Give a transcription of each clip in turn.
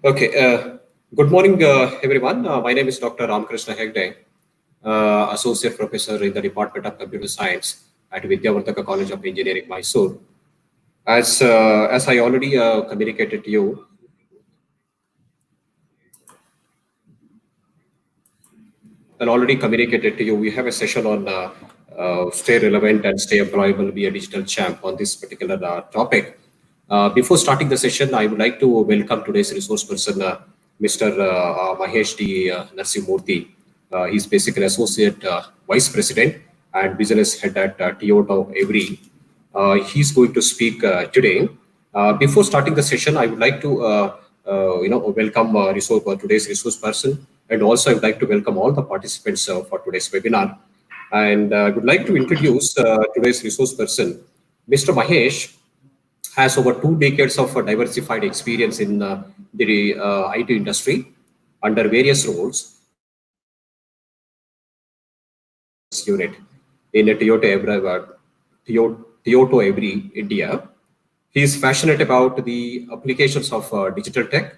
Okay. Good morning, everyone. My name is Dr. Ramkrishna Hegde, Associate Professor in the Department of Computer Science at Vidyavartaka College of Engineering, Mysuru. As I already communicated to you, we have a session on stay relevant and stay employable, be a digital champ on this particular topic. Before starting the session, I would like to welcome today's resource person, Mr. Mahesh D. Narsimurthy. He's basically Associate Vice President and Business Head at Toyota Every. He's going to speak today. Before starting the session, I would like to welcome today's resource person, and also I would like to welcome all the participants for today's webinar. And I would like to introduce today's resource person, Mr. Mahesh has over 2 decades of diversified experience in the IT industry under various roles unit in a Toyota Every India. He is passionate about the applications of digital tech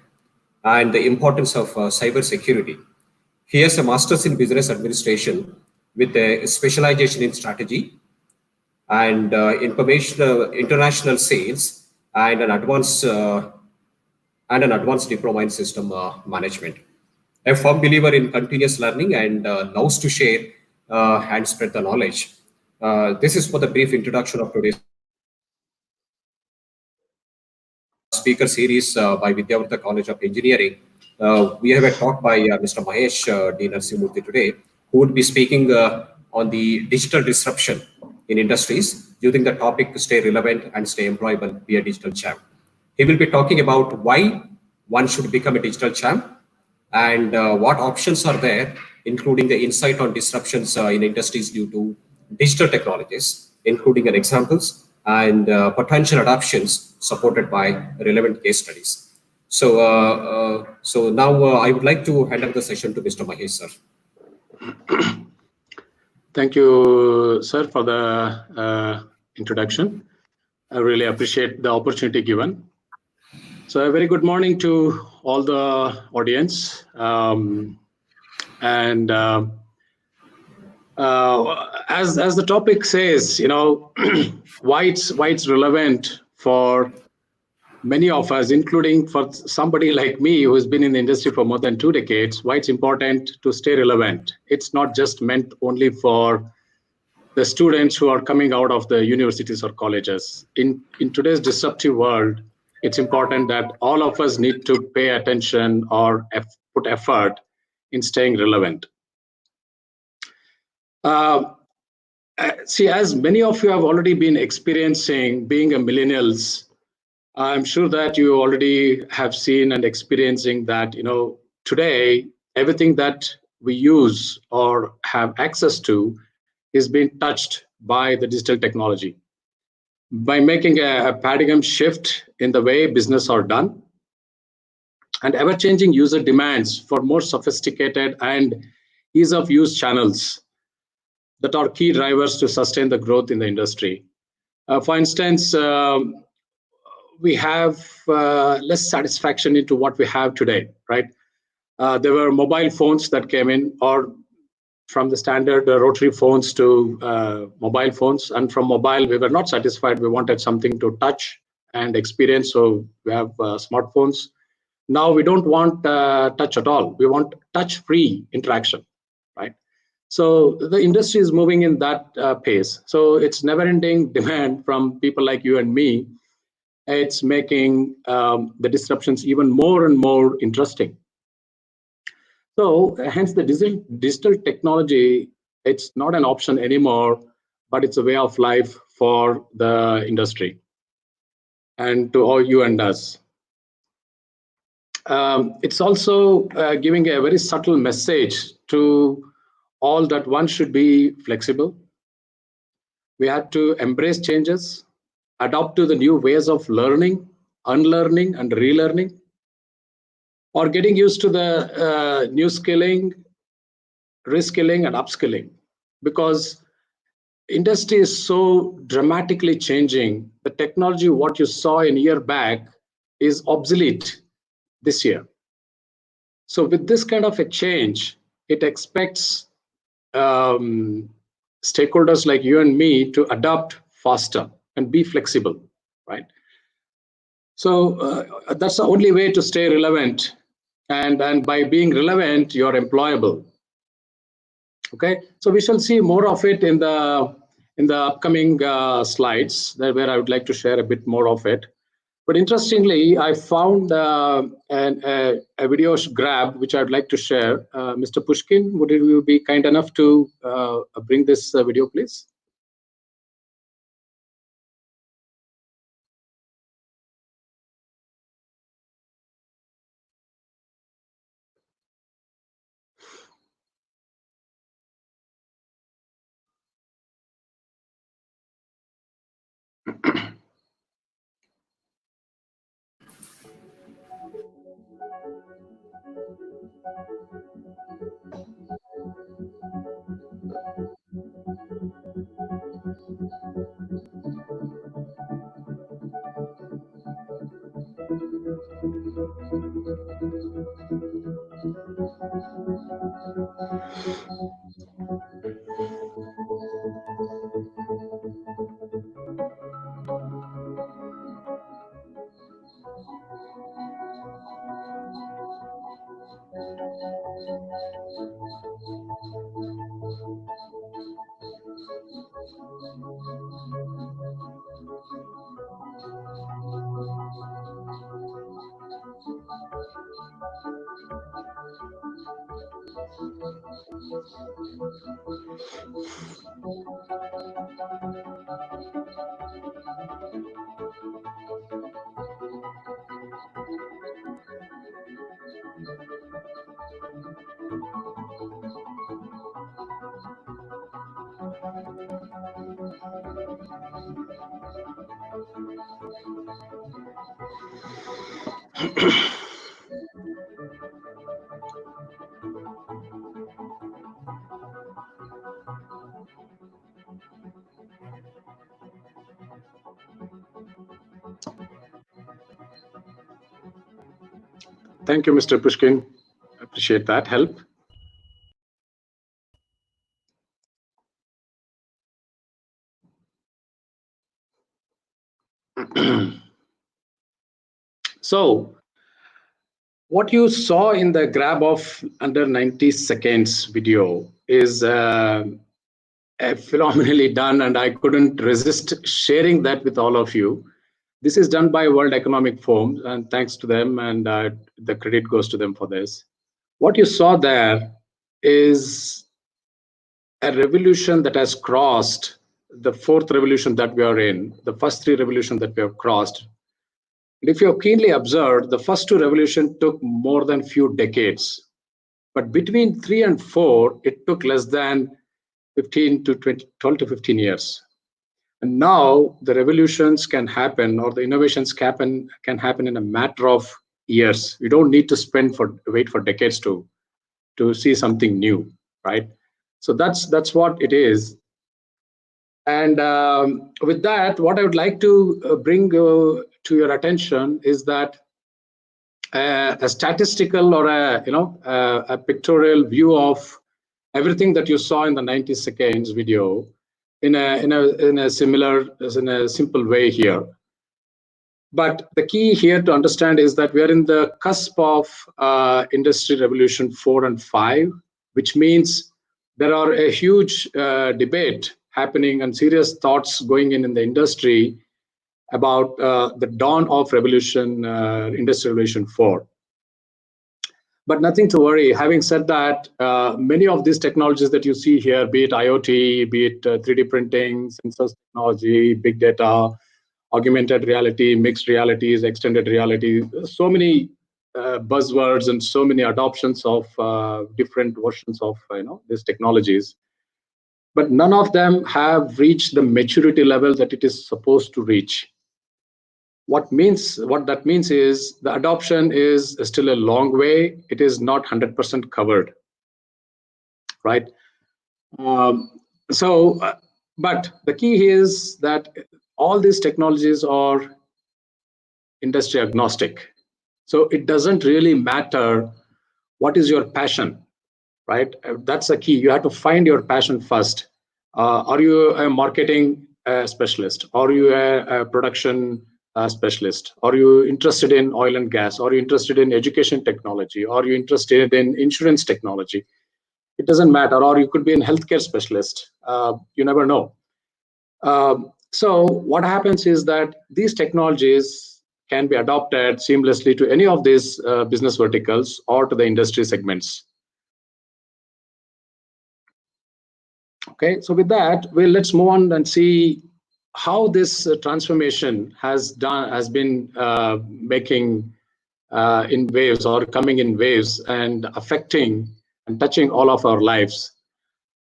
and the importance of cyber security. He has a master's in business administration with a specialization in strategy and international sales and an advanced diploma in system management. A firm believer in continuous learning and loves to share and spread the knowledge. This is for the brief introduction of today's speaker series by Vidyavartaka College of Engineering. We have a talk by Mr. Mahesh D. Narsimurthy today, who would be speaking on the digital disruption in industries using the topic stay relevant and stay employable, be a digital champ. He will be talking about why one should become a digital champ and what options are there, including the insight on disruptions in industries due to digital technologies, including examples and potential adoptions supported by relevant case studies. So now I would like to hand over the session to Mr. Mahesh, sir. Thank you, sir, for the introduction. I really appreciate the opportunity given. So a very good morning to all the audience. As the topic says, why it's relevant for many of us, including for somebody like me who has been in the industry for more than 2 decades, why it's important to stay relevant. It's not just meant only for the students who are coming out of the universities or colleges. In today's disruptive world, it's important that all of us need to pay attention or put effort in staying relevant. See, as many of you have already been experiencing being a millennials, I'm sure that you already have seen and experiencing that, today, everything that we use or have access to is being touched by the digital technology. By making a paradigm shift in the way business are done and ever-changing user demands for more sophisticated and ease of use channels that are key drivers to sustain the growth in the industry. For instance, we have less satisfaction into what we have today, right? There were mobile phones that came in, or from the standard rotary phones to mobile phones. And from mobile, we were not satisfied. We wanted something to touch and experience. So we have smartphones. Now we don't want touch at all. We want touch-free interaction, right? So the industry is moving in that pace. So it's never-ending demand from people like you and me. It's making the disruptions even more and more interesting. So hence the digital technology, it's not an option anymore, but it's a way of life for the industry and to all you and us. It's also giving a very subtle message to all that one should be flexible. We have to embrace changes, adapt to the new ways of learning, unlearning, and relearning, or getting used to the new skilling, reskilling, and upskilling, because industry is so dramatically changing. The technology, what you saw a year back, is obsolete this year. So with this kind of a change, it expects stakeholders like you and me to adapt faster and be flexible, right? So that's the only way to stay relevant, and by being relevant, you're employable. Okay, so we shall see more of it in the upcoming slides, where I would like to share a bit more of it. But interestingly, I found a video grab which I'd like to share. Mr. Pushkin, would you be kind enough to bring this video, please? Thank you, Mr. Pushkin. Appreciate that help. So what you saw in the grab of under 90 seconds video is phenomenally done, and I couldn't resist sharing that with all of you. This is done by World Economic Forum, and thanks to them, and the credit goes to them for this. What you saw there is a revolution that has crossed the fourth revolution that we are in, the first three revolutions that we have crossed. And if you keenly observed, the first two revolutions took more than few decades. But between 3 and 4, it took less than 15 to 20, 12 to 15 years. And now the revolutions can happen, or the innovations can happen in a matter of years. You don't need to wait for decades to see something new, right? So that's what it is. And with that, what I would like to bring to your attention is that a statistical or a pictorial view of everything that you saw in the 90 seconds video in a simple way here. But the key here to understand is that we are in the cusp of Industry Revolution 4 and 5, which means there are a huge debate happening and serious thoughts going in the industry about the dawn of Industry Revolution 4. But nothing to worry. Having said that, many of these technologies that you see here, be it IoT, be it 3D printing, sensors technology, big data, augmented reality, mixed realities, extended reality, so many buzzwords and so many adoptions of different versions of these technologies. But none of them have reached the maturity level that it is supposed to reach. What that means is the adoption is still a long way. It is not 100% covered, right? But the key is that all these technologies are industry agnostic. So it doesn't really matter what is your passion, right? That's the key. You have to find your passion first. Are you a marketing specialist? Are you a production specialist? Are you interested in oil and gas? Are you interested in education technology? Are you interested in insurance technology? It doesn't matter. Or you could be a healthcare specialist. You never know. So what happens is that these technologies can be adopted seamlessly to any of these business verticals or to the industry segments. Okay, so with that, let's move on and see how this transformation has been making in waves or coming in waves and affecting and touching all of our lives.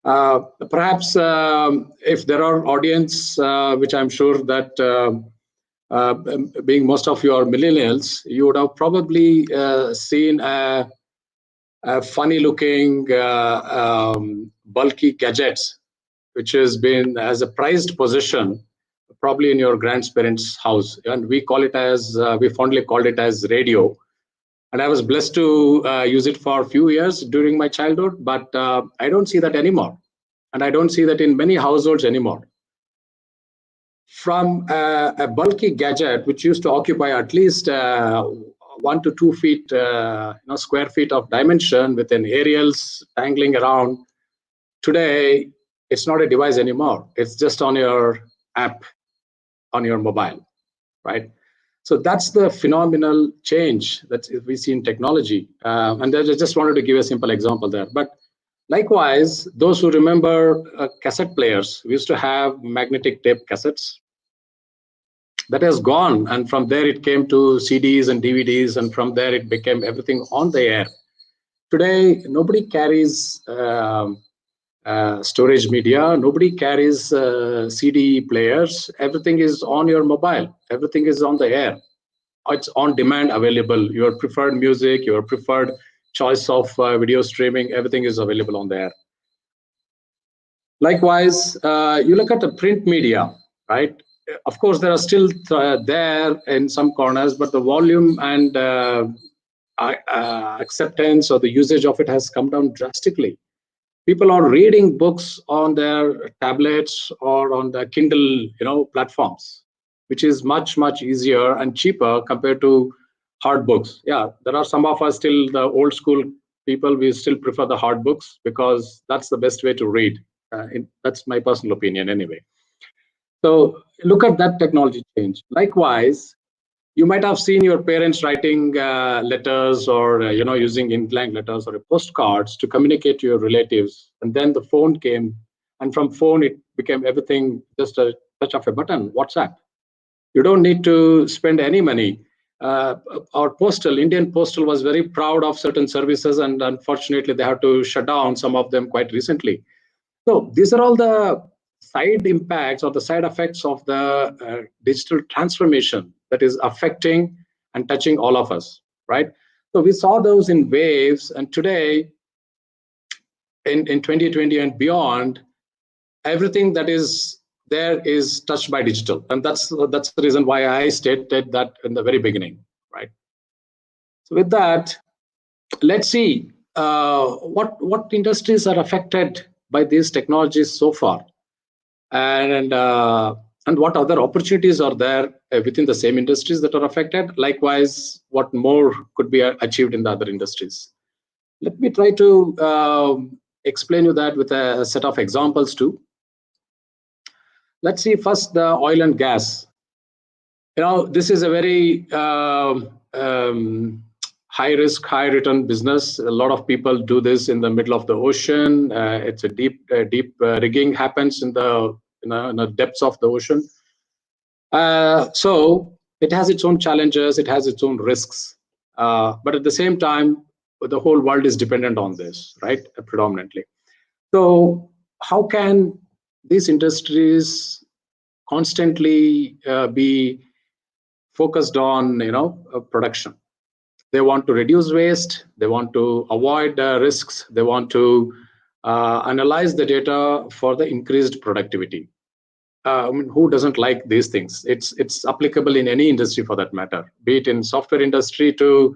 Perhaps if there are audience, which I'm sure that being most of you are millennials, you would have probably seen a funny looking bulky gadgets which has been as a prized possession probably in your grandparents house, and we fondly called it as radio. And I was blessed to use it for a few years during my childhood, but I don't see that anymore, and I don't see that in many households anymore. From a bulky gadget which used to occupy at least 1 to 2 feet, square feet of dimension with an aerials dangling around. Today, it's not a device anymore. It's just on your app, on your mobile, right? So that's the phenomenal change that we see in technology. And I just wanted to give a simple example there. But likewise, those who remember cassette players, we used to have magnetic tape cassettes. That has gone, and from there it came to CDs and DVDs, and from there it became everything on the air. Today, nobody carries storage media, nobody carries CD players. Everything is on your mobile, everything is on the air. It's on demand available. Your preferred music, your preferred choice of video streaming, everything is available on the air. Likewise, you look at the print media, right? Of course, there are still there in some corners, but the volume and acceptance or the usage of it has come down drastically. People are reading books on their tablets or on the Kindle, platforms, which is much, much easier and cheaper compared to hard books. Yeah, there are some of us still the old school people. We still prefer the hard books because that's the best way to read. That's my personal opinion anyway. So look at that technology change. Likewise, you might have seen your parents writing letters or using ink-blank letters or postcards to communicate to your relatives, and then the phone came, and from phone it became everything just a touch of a button. WhatsApp. You don't need to spend any money. Our Indian Postal was very proud of certain services, and unfortunately they had to shut down some of them quite recently. So these are all the side impacts or the side effects of the digital transformation that is affecting and touching all of us, right? So we saw those in waves, and today in 2020 and beyond, everything that is there is touched by digital, and that's the reason why I stated that in the very beginning, right? So with that, let's see what industries are affected by these technologies so far, and what other opportunities are there within the same industries that are affected. Likewise, what more could be achieved in the other industries. Let me try to explain you that with a set of examples too. Let's see first the oil and gas. This is a very high risk, high return business. A lot of people do this in the middle of the ocean. It's a deep rigging happens in the depths of the ocean. So it has its own challenges, it has its own risks. But at the same time, the whole world is dependent on this, right? Predominantly. So how can these industries constantly be focused on production? They want to reduce waste, they want to avoid risks, they want to analyze the data for the increased productivity. who doesn't like these things? It's applicable in any industry for that matter, be it in software industry to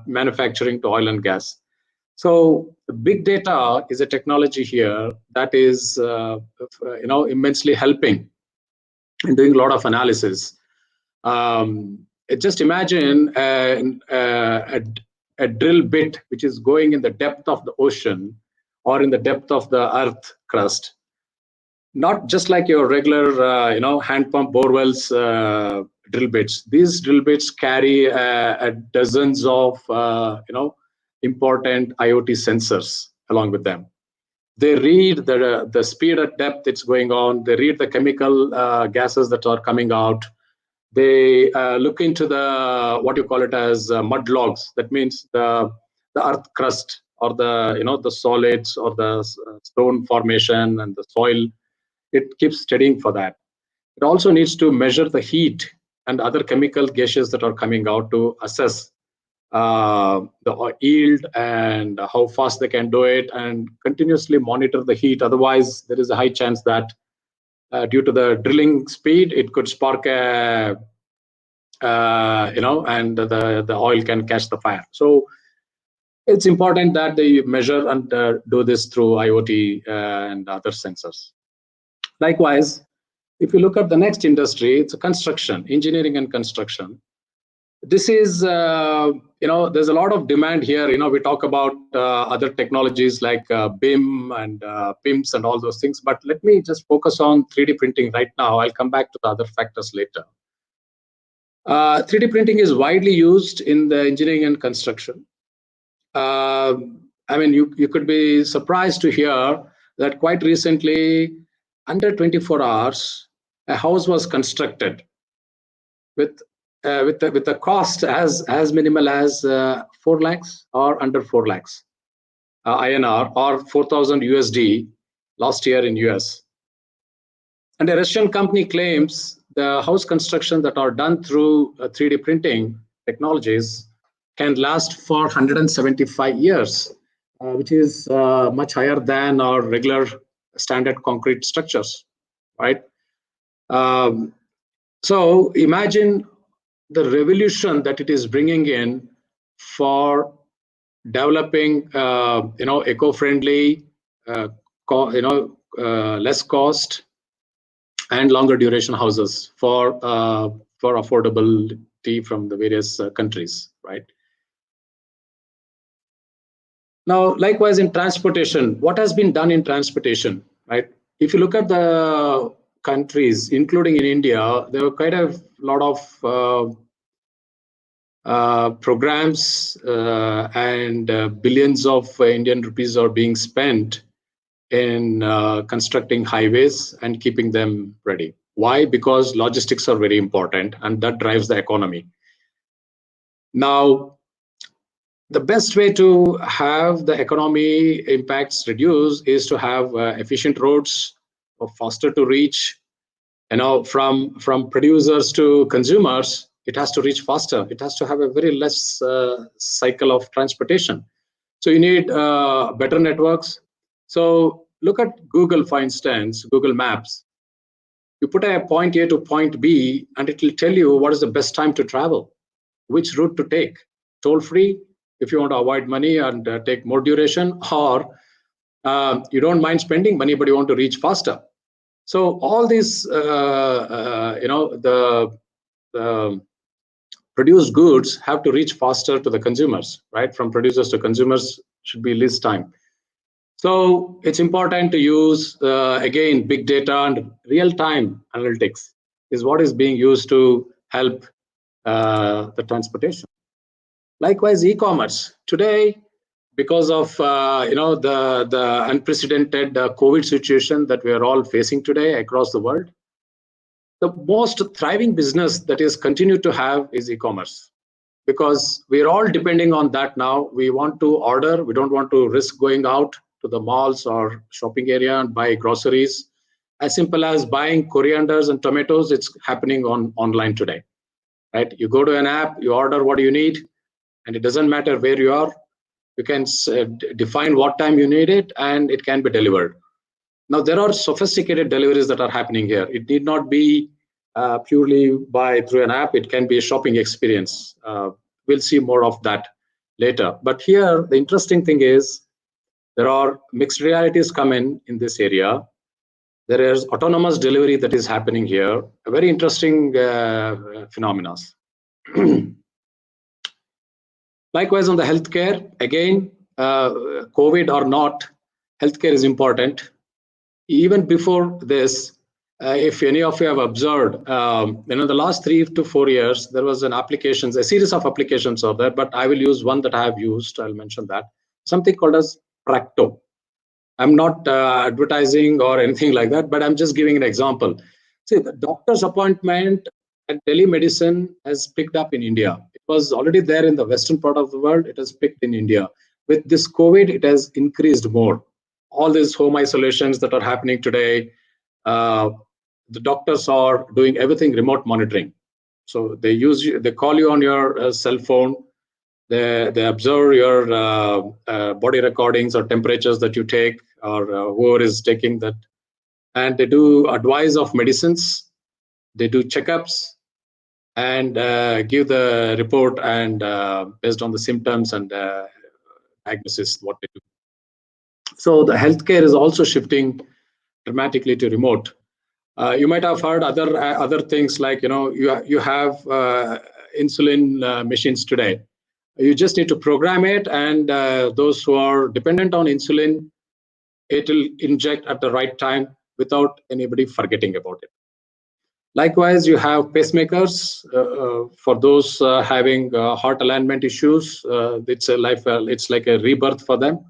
manufacturing to oil and gas. So big data is a technology here that is immensely helping in doing a lot of analysis. Just imagine a drill bit which is going in the depth of the ocean or in the depth of the earth crust. Not just like your regular, hand pump borewells drill bits. These drill bits carry dozens of, important IoT sensors along with them. They read the speed at depth it's going on. They read the chemical gases that are coming out. They look into the what you call it as mud logs. That means the earth crust or the solids or the stone formation and the soil. It keeps studying for that. It also needs to measure the heat and other chemical gases that are coming out to assess the yield and how fast they can do it, and continuously monitor the heat. Otherwise, there is a high chance that due to the drilling speed, it could spark and the oil can catch the fire. So it's important that they measure and do this through IoT and other sensors. Likewise, if you look at the next industry, it's construction, engineering and construction. This is, there's a lot of demand here. We talk about other technologies like BIM and PIMS and all those things, but let me just focus on 3D printing right now. I'll come back to the other factors later. 3D printing is widely used in the engineering and construction. You could be surprised to hear that quite recently, under 24 hours, a house was constructed with the cost as minimal as 4 lakhs or under 4 lakhs INR or 4,000 USD last year in US. And a Russian company claims the house construction that are done through 3D printing technologies can last for 175 years, which is much higher than our regular standard concrete structures, right? So imagine the revolution that it is bringing in for developing, eco-friendly, less cost and longer duration houses for affordability from the various countries, right? Now, likewise in transportation, what has been done in transportation, right? If you look at the countries, including in India, there were quite a lot of programs and billions of Indian rupees are being spent in constructing highways and keeping them ready. Why? Because logistics are very important and that drives the economy. Now, the best way to have the economy impacts reduced is to have efficient roads, or faster to reach. From producers to consumers, it has to reach faster. It has to have a very less cycle of transportation. So you need better networks. So look at Google, for instance, Google Maps. You put a point A to point B, and it will tell you what is the best time to travel, which route to take, toll-free, if you want to avoid money and take more duration, or you don't mind spending money, but you want to reach faster. So all these, the produced goods have to reach faster to the consumers, right? From producers to consumers should be least time. So it's important to use, again, big data and real-time analytics is what is being used to help the transportation. Likewise, e-commerce. Today, because of the unprecedented COVID situation that we are all facing today across the world, the most thriving business that is continued to have is e-commerce, because we're all depending on that now. We want to order. We don't want to risk going out to the malls or shopping area and buy groceries. As simple as buying corianders and tomatoes, it's happening online today, right? You go to an app, you order what you need, and it doesn't matter where you are. You can define what time you need it, and it can be delivered. Now, there are sophisticated deliveries that are happening here. It need not be purely through an app. It can be a shopping experience. We'll see more of that later. But here, the interesting thing is there are mixed realities come in this area. There is autonomous delivery that is happening here. A very interesting phenomena. Likewise, on the healthcare, again, COVID or not, healthcare is important. Even before this, if any of you have observed, the last 3 to 4 years, there was a series of applications out there, but I will use one that I have used. I'll mention that. Something called as Practo. I'm not advertising or anything like that, but I'm just giving an example. See, the doctor's appointment and telemedicine has picked up in India. It was already there in the western part of the world. It has picked in India. With this COVID, it has increased more. All these home isolations that are happening today, the doctors are doing everything remote monitoring. So they call you on your cell phone. They observe your body recordings or temperatures that you take, or whoever is taking that, and they do advice of medicines. They do checkups and give the report, and based on the symptoms and diagnosis, what they do. So the healthcare is also shifting dramatically to remote. You might have heard other things like you have insulin machines today. You just need to program it, and those who are dependent on insulin, it will inject at the right time without anybody forgetting about it. Likewise, you have pacemakers for those having heart alignment issues. It's like a rebirth for them.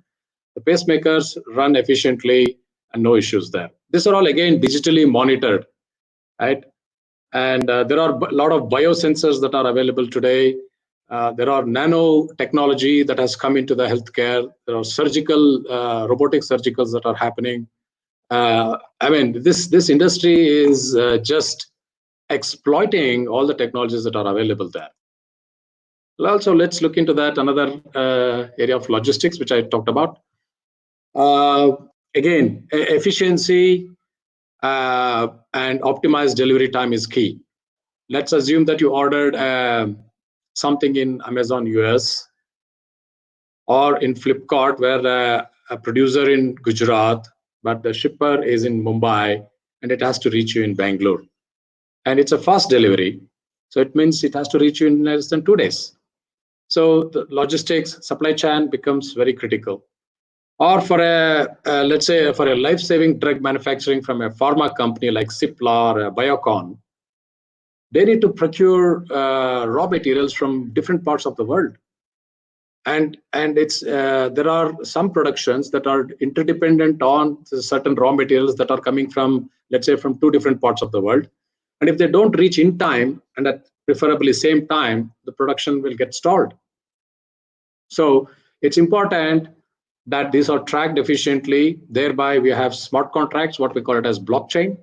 The pacemakers run efficiently and no issues there. These are all again digitally monitored, right? And there are a lot of biosensors that are available today. There are nanotechnology that has come into the healthcare. There are robotic surgicals that are happening. This industry is just exploiting all the technologies that are available there. Also, let's look into that another area of logistics, which I talked about. Again, efficiency and optimized delivery time is key. Let's assume that you ordered something in Amazon US or in Flipkart, where a producer in Gujarat, but the shipper is in Mumbai, and it has to reach you in Bangalore. And it's a fast delivery. So it means it has to reach you in less than 2 days. So the logistics supply chain becomes very critical. Or for let's say for a life-saving drug manufacturing from a pharma company like Cipla or Biocon, they need to procure raw materials from different parts of the world. And it's there are some productions that are interdependent on certain raw materials that are coming from, let's say, from 2 different parts of the world. And if they don't reach in time, and at preferably same time, the production will get stalled. So it's important that these are tracked efficiently. Thereby, we have smart contracts, what we call it as blockchain,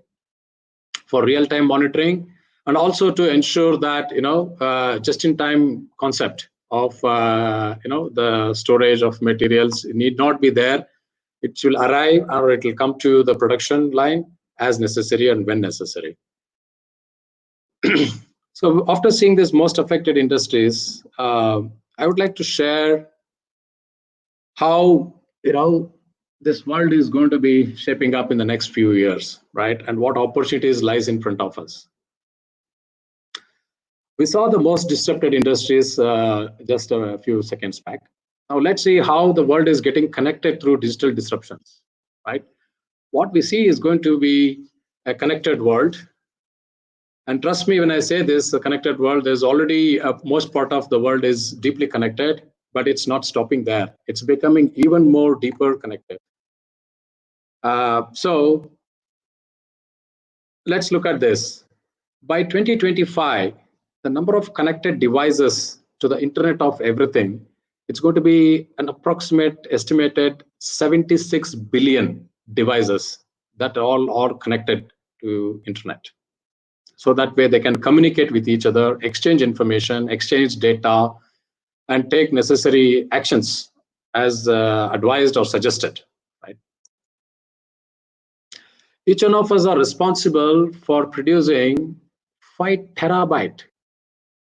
for real-time monitoring, and also to ensure that just-in-time concept of the storage of materials need not be there. It will arrive, or it will come to the production line as necessary and when necessary. So after seeing these most affected industries, I would like to share how this world is going to be shaping up in the next few years, right? And what opportunities lies in front of us. We saw the most disrupted industries just a few seconds back. Now let's see how the world is getting connected through digital disruptions, right? What we see is going to be a connected world. And trust me when I say this, the connected world, there's already most part of the world is deeply connected, but it's not stopping there. It's becoming even more deeper connected. So let's look at this. By 2025, the number of connected devices to the Internet of Everything, it's going to be an approximate estimated 76 billion devices that all are connected to Internet. So that way they can communicate with each other, exchange information, exchange data, and take necessary actions as advised or suggested. Right? Each one of us are responsible for producing 5 terabyte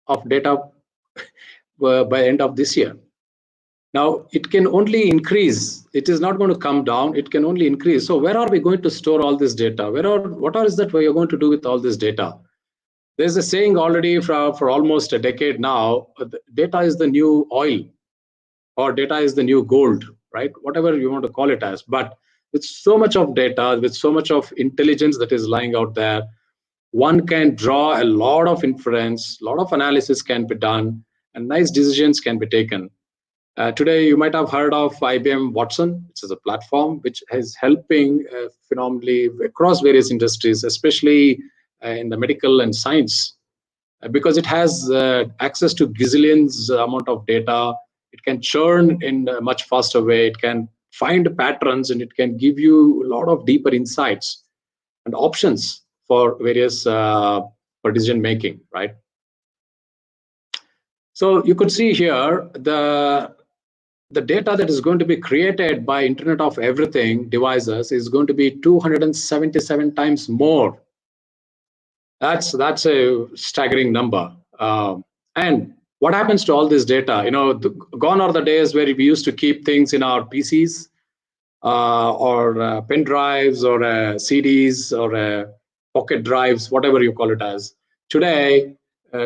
of data by end of this year. Now, it can only increase. It is not going to come down. It can only increase. So where are we going to store all this data? What is that we are going to do with all this data? There's a saying already for almost a decade now, data is the new oil, or data is the new gold, right? Whatever you want to call it as. But with so much of data, with so much of intelligence that is lying out there, one can draw a lot of inference, a lot of analysis can be done, and nice decisions can be taken. Today, you might have heard of IBM Watson, which is a platform which is helping phenomenally across various industries, especially in the medical and science, because it has access to gazillions amount of data. It can churn in a much faster way. It can find patterns, and it can give you a lot of deeper insights and options for various for decision making, right? So you could see here the data that is going to be created by Internet of Everything devices is going to be 277 times more. That's a staggering number. And what happens to all this data? Gone are the days where we used to keep things in our PCs or pen drives or CDs or pocket drives, whatever you call it as. Today,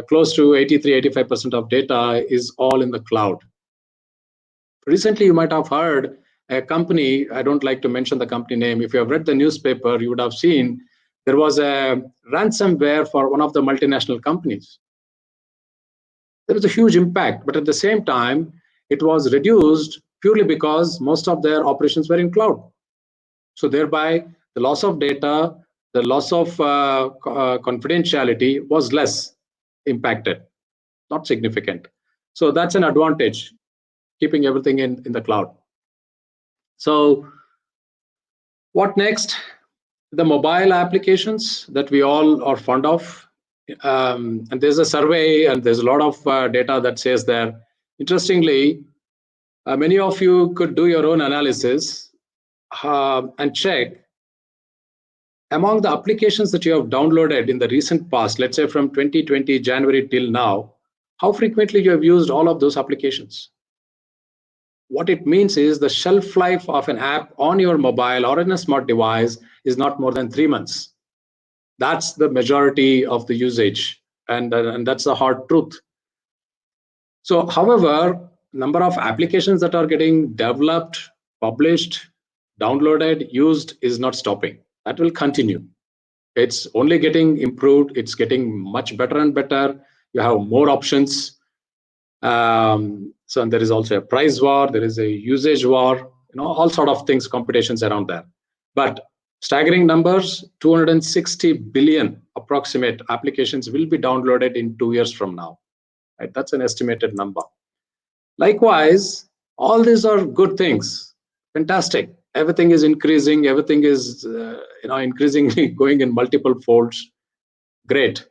close to 83-85% of data is all in the cloud. Recently, you might have heard a company, I don't like to mention the company name. If you have read the newspaper, you would have seen there was a ransomware for one of the multinational companies. There was a huge impact, but at the same time, it was reduced purely because most of their operations were in cloud. So thereby, the loss of data, the loss of confidentiality was less impacted, not significant. So that's an advantage, keeping everything in the cloud. So what next? The mobile applications that we all are fond of. And there's a survey and there's a lot of data that says there. Interestingly, many of you could do your own analysis and check among the applications that you have downloaded in the recent past, let's say from 2020 January till now, how frequently you have used all of those applications. What it means is the shelf life of an app on your mobile or in a smart device is not more than 3 months. That's the majority of the usage, and that's the hard truth. So, however, number of applications that are getting developed, published, downloaded, used is not stopping. That will continue. It's only getting improved. It's getting much better and better. You have more options. So there is also a price war, there is a usage war, all sort of things, competitions around that. But staggering numbers, 260 billion approximate applications will be downloaded in 2 years from now. Right? That's an estimated number. Likewise, all these are good things. Fantastic. Everything is increasing. Everything is increasingly going in multiple folds. Great.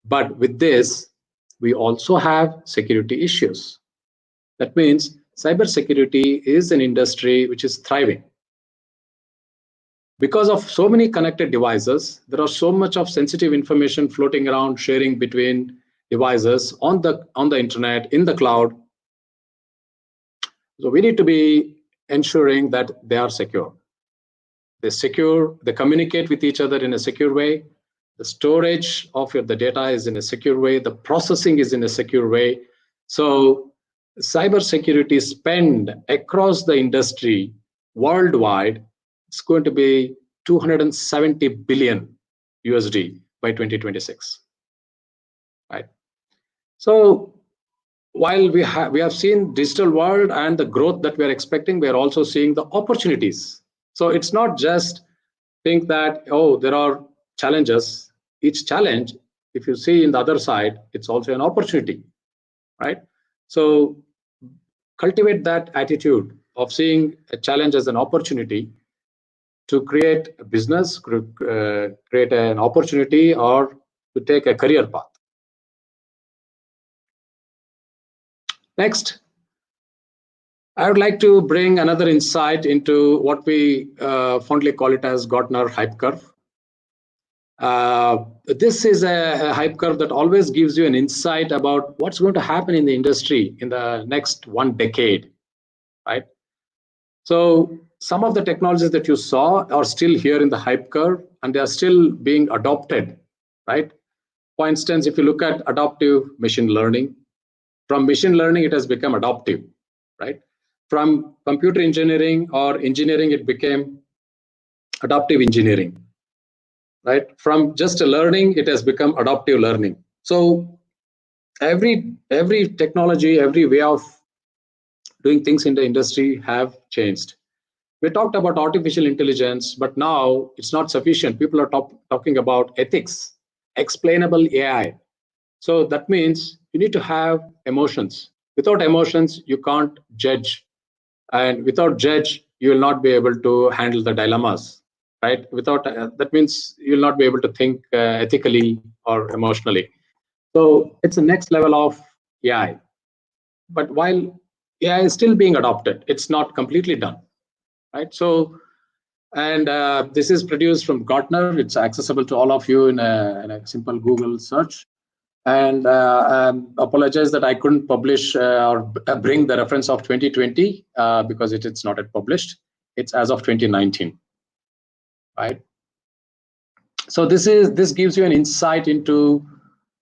But with this, we also have security issues. That means cybersecurity is an industry which is thriving. Because of so many connected devices, there are so much of sensitive information floating around, sharing between devices on the internet, in the cloud. So we need to be ensuring that they are secure. They communicate with each other in a secure way. The storage of the data is in a secure way. The processing is in a secure way. So cybersecurity spend across the industry worldwide, it's going to be 270 billion USD by 2026. Right. So while we have seen digital world and the growth that we are expecting, we are also seeing the opportunities. So it's not just think that, there are challenges. Each challenge, if you see in the other side, it's also an opportunity, right? So cultivate that attitude of seeing a challenge as an opportunity to create a business, create an opportunity, or to take a career path. Next, I would like to bring another insight into what we fondly call it as Gartner hype curve. This is a hype curve that always gives you an insight about what's going to happen in the industry in the next 1 decade, right? So some of the technologies that you saw are still here in the hype curve, and they are still being adopted, right? For instance, if you look at adaptive machine learning, from machine learning, it has become adaptive, right? From computer engineering or engineering, it became adaptive engineering, right? From just learning, it has become adaptive learning. So every technology, every way of doing things in the industry have changed. We talked about artificial intelligence, but now it's not sufficient. People are talking about ethics, explainable AI. So that means you need to have emotions. Without emotions, you can't judge. And without judge, you will not be able to handle the dilemmas, right? Without that means you'll not be able to think ethically or emotionally. So it's the next level of AI. But while AI is still being adopted, it's not completely done, right? So, and this is produced from Gartner. It's accessible to all of you in a simple Google search. And apologize that I couldn't publish or bring the reference of 2020 because it's not yet published. It's as of 2019, right? So this gives you an insight into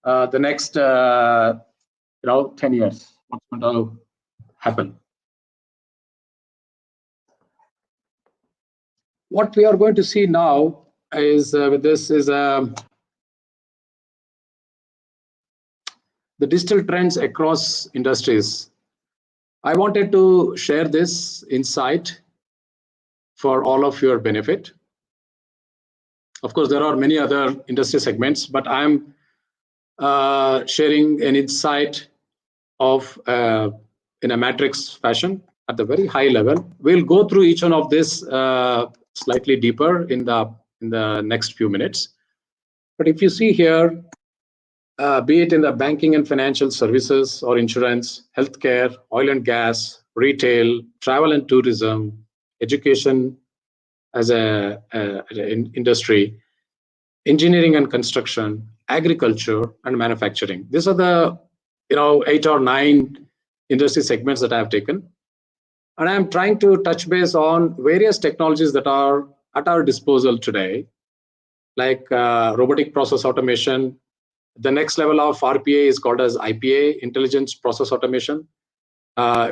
the next 10 years. What's going to happen? What we are going to see now is with this is the digital trends across industries. I wanted to share this insight for all of your benefit. Of course, there are many other industry segments, but I'm sharing an insight of in a matrix fashion at the very high level. We'll go through each one of this slightly deeper in the next few minutes. But if you see here, be it in the banking and financial services or insurance, healthcare, oil and gas, retail, travel and tourism, education as an industry, engineering and construction, agriculture, and manufacturing. These are the 8 or 9 industry segments that I have taken. And I'm trying to touch base on various technologies that are at our disposal today, like robotic process automation. The next level of RPA is called as IPA, Intelligence Process Automation,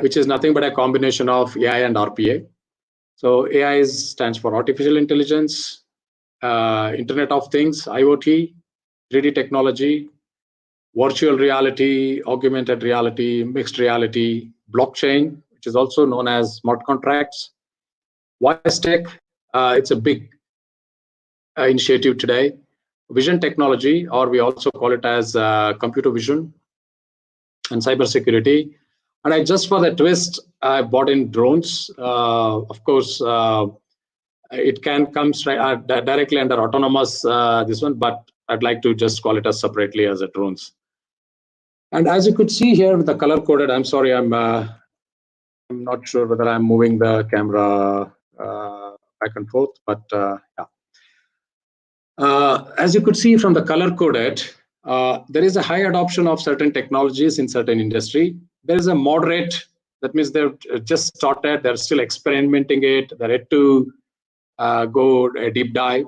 which is nothing but a combination of AI and RPA. So AI stands for artificial intelligence, Internet of Things, IoT, 3D technology, virtual reality, augmented reality, mixed reality, blockchain, which is also known as smart contracts, voice tech. It's a big initiative today. Vision technology, or we also call it as computer vision, and cybersecurity. And I just for the twist, I bought in drones. Of course, it can come directly under autonomous this one, but I'd like to just call it as separately as a drones. And as you could see here with the color coded, I'm sorry, I'm not sure whether I'm moving the camera back and forth, but yeah. As you could see from the color coded, there is a high adoption of certain technologies in certain industry. There is a moderate, that means they've just started, they're still experimenting it, they're yet to go a deep dive.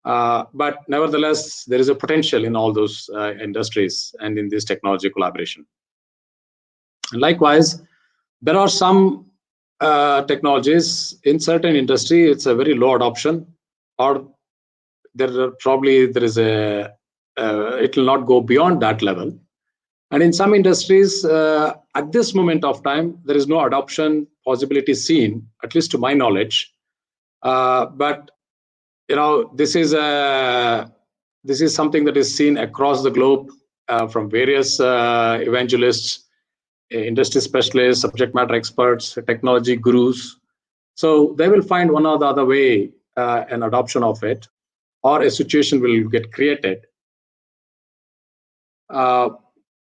But nevertheless, there is a potential in all those industries and in this technology collaboration. And likewise, there are some technologies in certain industry, it's a very low adoption, or there is a it will not go beyond that level. And in some industries, at this moment of time, there is no adoption possibility seen, at least to my knowledge. But this is something that is seen across the globe from various evangelists, industry specialists, subject matter experts, technology gurus. So they will find one or the other way an adoption of it, or a situation will get created,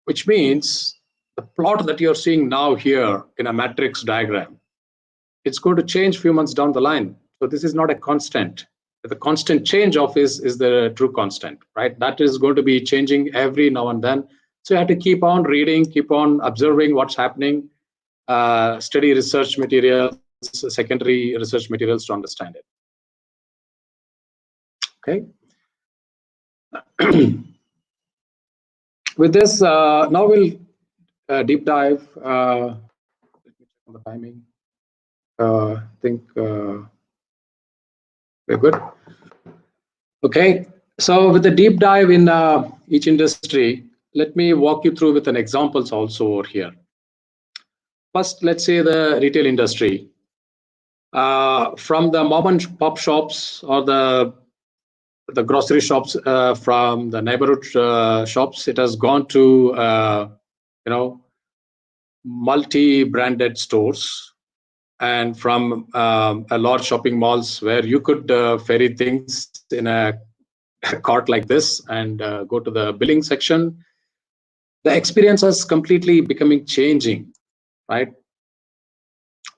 which means the plot that you're seeing now here in a matrix diagram, it's going to change a few months down the line. So this is not a constant. the constant change of is the true constant, right? That is going to be changing every now and then. So you have to keep on reading, keep on observing what's happening, study research materials, secondary research materials to understand it. Okay. With this, now we'll deep dive. Let me check on the timing. I think we're good. Okay. So with the deep dive in each industry, let me walk you through with an examples also over here. First, let's say the retail industry. From the mom and pop shops or the grocery shops, from the neighborhood shops, it has gone to multi-branded stores, and from a large shopping malls where you could ferry things in a cart like this and go to the billing section. The experience is completely becoming changing, right?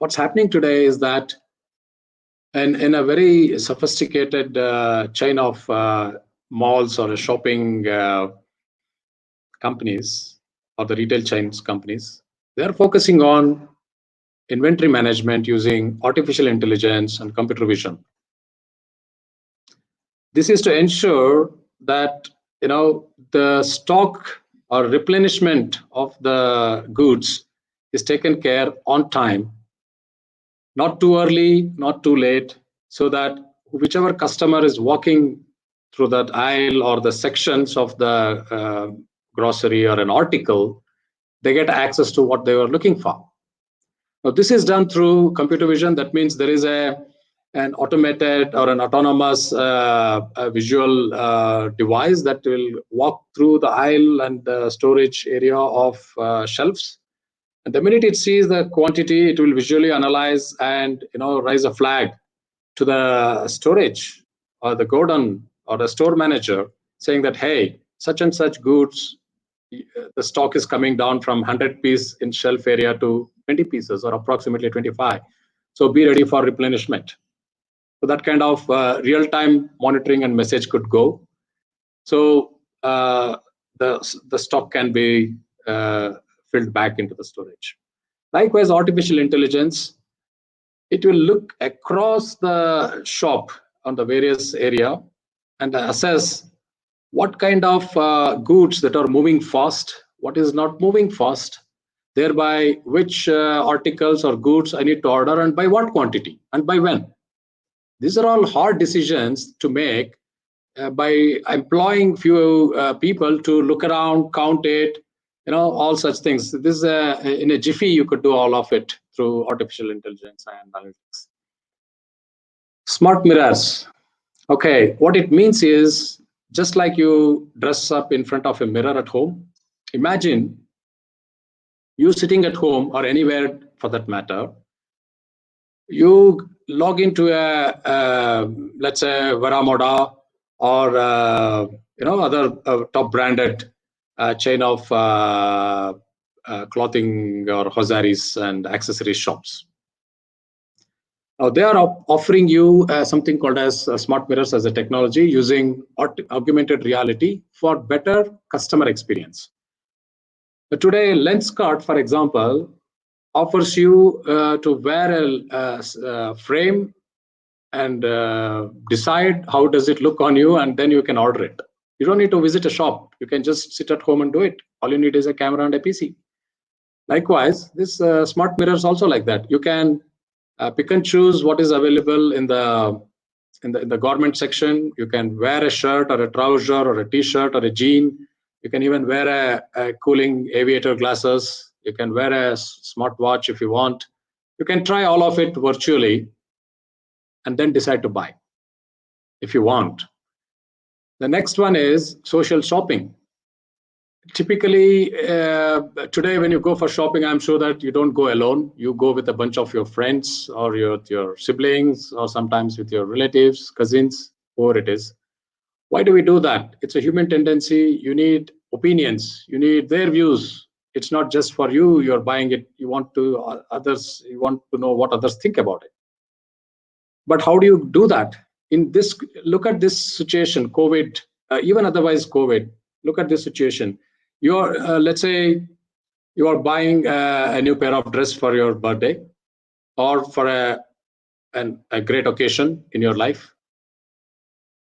What's happening today is that in a very sophisticated chain of malls or shopping companies or the retail chains companies, they are focusing on inventory management using artificial intelligence and computer vision. This is to ensure that the stock or replenishment of the goods is taken care on time, not too early, not too late, so that whichever customer is walking through that aisle or the sections of the grocery or an article, they get access to what they were looking for. Now, this is done through computer vision. That means there is an automated or an autonomous visual device that will walk through the aisle and the storage area of shelves. And the minute it sees the quantity, it will visually analyze and raise a flag to the storage or the godown or the store manager, saying that, hey, such and such goods, the stock is coming down from 100 pieces in shelf area to 20 pieces or approximately 25. So be ready for replenishment. So that kind of real-time monitoring and message could go. So the stock can be filled back into the storage. Likewise, artificial intelligence, it will look across the shop on the various area and assess what kind of goods that are moving fast, what is not moving fast, thereby which articles or goods I need to order and by what quantity and by when. These are all hard decisions to make by employing few people to look around, count it, all such things. This is in a jiffy, you could do all of it through artificial intelligence and analytics. Smart mirrors. Okay, what it means is, just like you dress up in front of a mirror at home, imagine you sitting at home or anywhere for that matter, you log into let's say Varamoda or other top branded chain of clothing or hosaris and accessory shops. Now they are offering you something called as smart mirrors as a technology using augmented reality for better customer experience. But today, Lenskart, for example, offers you to wear a frame and decide how does it look on you, and then you can order it. You don't need to visit a shop. You can just sit at home and do it. All you need is a camera and a PC. Likewise, this smart mirror is also like that. You can pick and choose what is available in the garment section. You can wear a shirt or a trouser or a t-shirt or a jean. You can even wear a cooling aviator glasses. You can wear a smartwatch if you want. You can try all of it virtually and then decide to buy if you want. The next one is social shopping. Typically, today when you go for shopping, I'm sure that you don't go alone. You go with a bunch of your friends or your siblings or sometimes with your relatives, cousins, whoever it is. Why do we do that? It's a human tendency. You need opinions. You need their views. It's not just for you. You're buying it. You want to others. You want to know what others think about it. But how do you do that? look at this situation, COVID, even otherwise COVID, look at this situation. Let's say you are buying a new pair of dress for your birthday or for a great occasion in your life.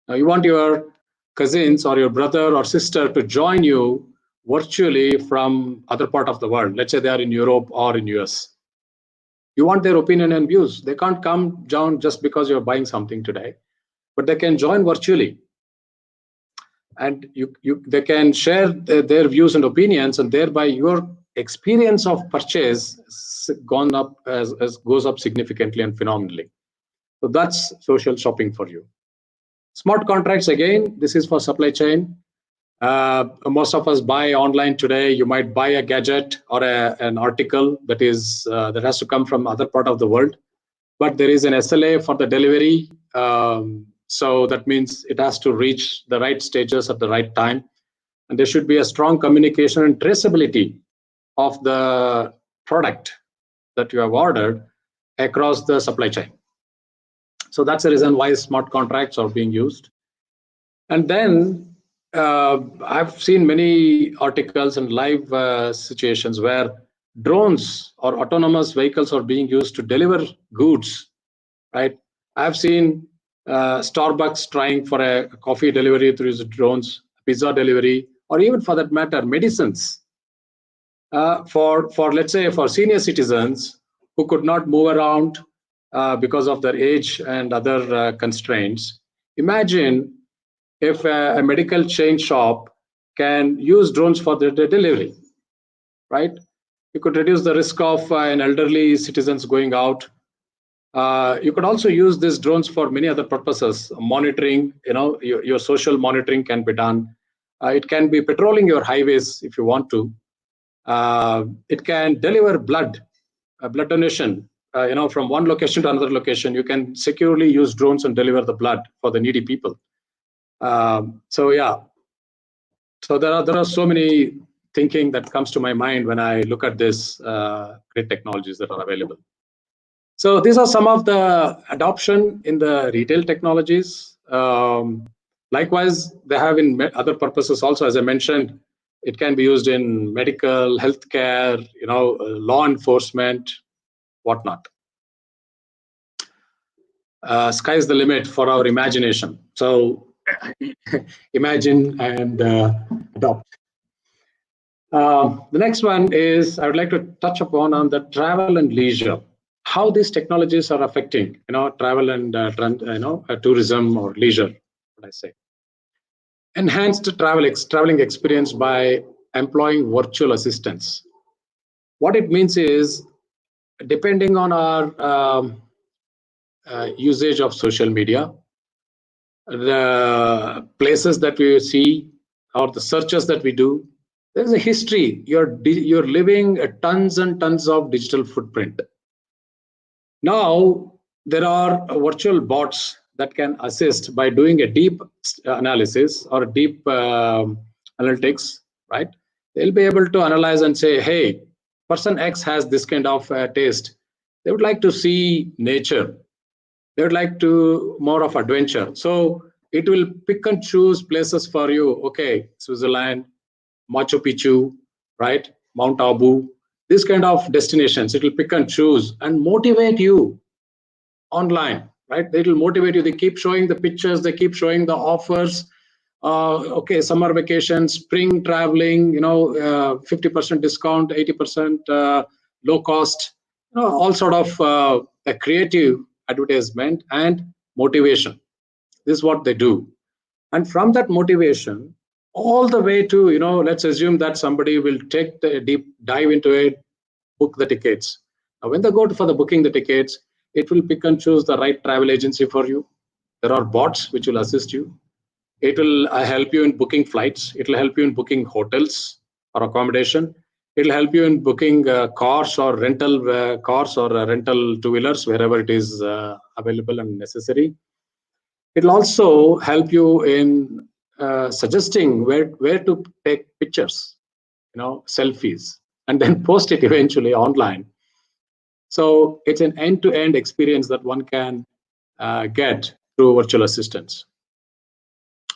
Now you want your cousins or your brother or sister to join you virtually from other part of the world. Let's say they are in Europe or in US. You want their opinion and views. They can't come down just because you're buying something today, but they can join virtually. And they can share their views and opinions, and thereby your experience of purchase goes up significantly and phenomenally. So that's social shopping for you. Smart contracts, again, this is for supply chain. Most of us buy online today. You might buy a gadget or an article that has to come from other part of the world, but there is an SLA for the delivery. So that means it has to reach the right stages at the right time. And there should be a strong communication and traceability of the product that you have ordered across the supply chain. So that's the reason why smart contracts are being used. And then I've seen many articles and live situations where drones or autonomous vehicles are being used to deliver goods, right? I've seen Starbucks trying for a coffee delivery through drones, pizza delivery, or even for that matter, medicines. For let's say for senior citizens who could not move around because of their age and other constraints. Imagine if a medical chain shop can use drones for the delivery, right? You could reduce the risk of an elderly citizens going out. You could also use these drones for many other purposes. Monitoring, your social monitoring can be done. It can be patrolling your highways if you want to. It can deliver blood donation. From one location to another location, you can securely use drones and deliver the blood for the needy people. So there are so many thinking that comes to my mind when I look at this great technologies that are available. So these are some of the adoption in the retail technologies. Likewise, they have in other purposes also, as I mentioned. It can be used in medical, healthcare, law enforcement, whatnot. Sky's the limit for our imagination. So imagine and adopt. The next one is I would like to touch upon on the travel and leisure. How these technologies are affecting, travel and tourism or leisure. What I say. Enhanced traveling experience by employing virtual assistants. What it means is, depending on our usage of social media, the places that we see or the searches that we do, there's a history. You're living tons and tons of digital footprint. Now, there are virtual bots that can assist by doing a deep analysis or deep analytics, right? They'll be able to analyze and say, hey, person X has this kind of taste. They would like to see nature. They would like to more of adventure. So it will pick and choose places for you. Okay, Switzerland, Machu Picchu, right? Mount Abu, this kind of destinations. It will pick and choose and motivate you online, right? It will motivate you. They keep showing the pictures. They keep showing the offers. Okay, summer vacation, spring traveling, 50% discount, 80% low cost, all sort of a creative advertisement and motivation. This is what they do. And from that motivation, all the way to, let's assume that somebody will take the deep dive into it, book the tickets. Now, when they go for the booking the tickets, it will pick and choose the right travel agency for you. There are bots which will assist you. It will help you in booking flights. It will help you in booking hotels or accommodation. It will help you in booking cars or rental cars or rental two-wheelers, wherever it is available and necessary. It will also help you in suggesting where to take pictures, selfies, and then post it eventually online. So it's an end-to-end experience that one can get through virtual assistants.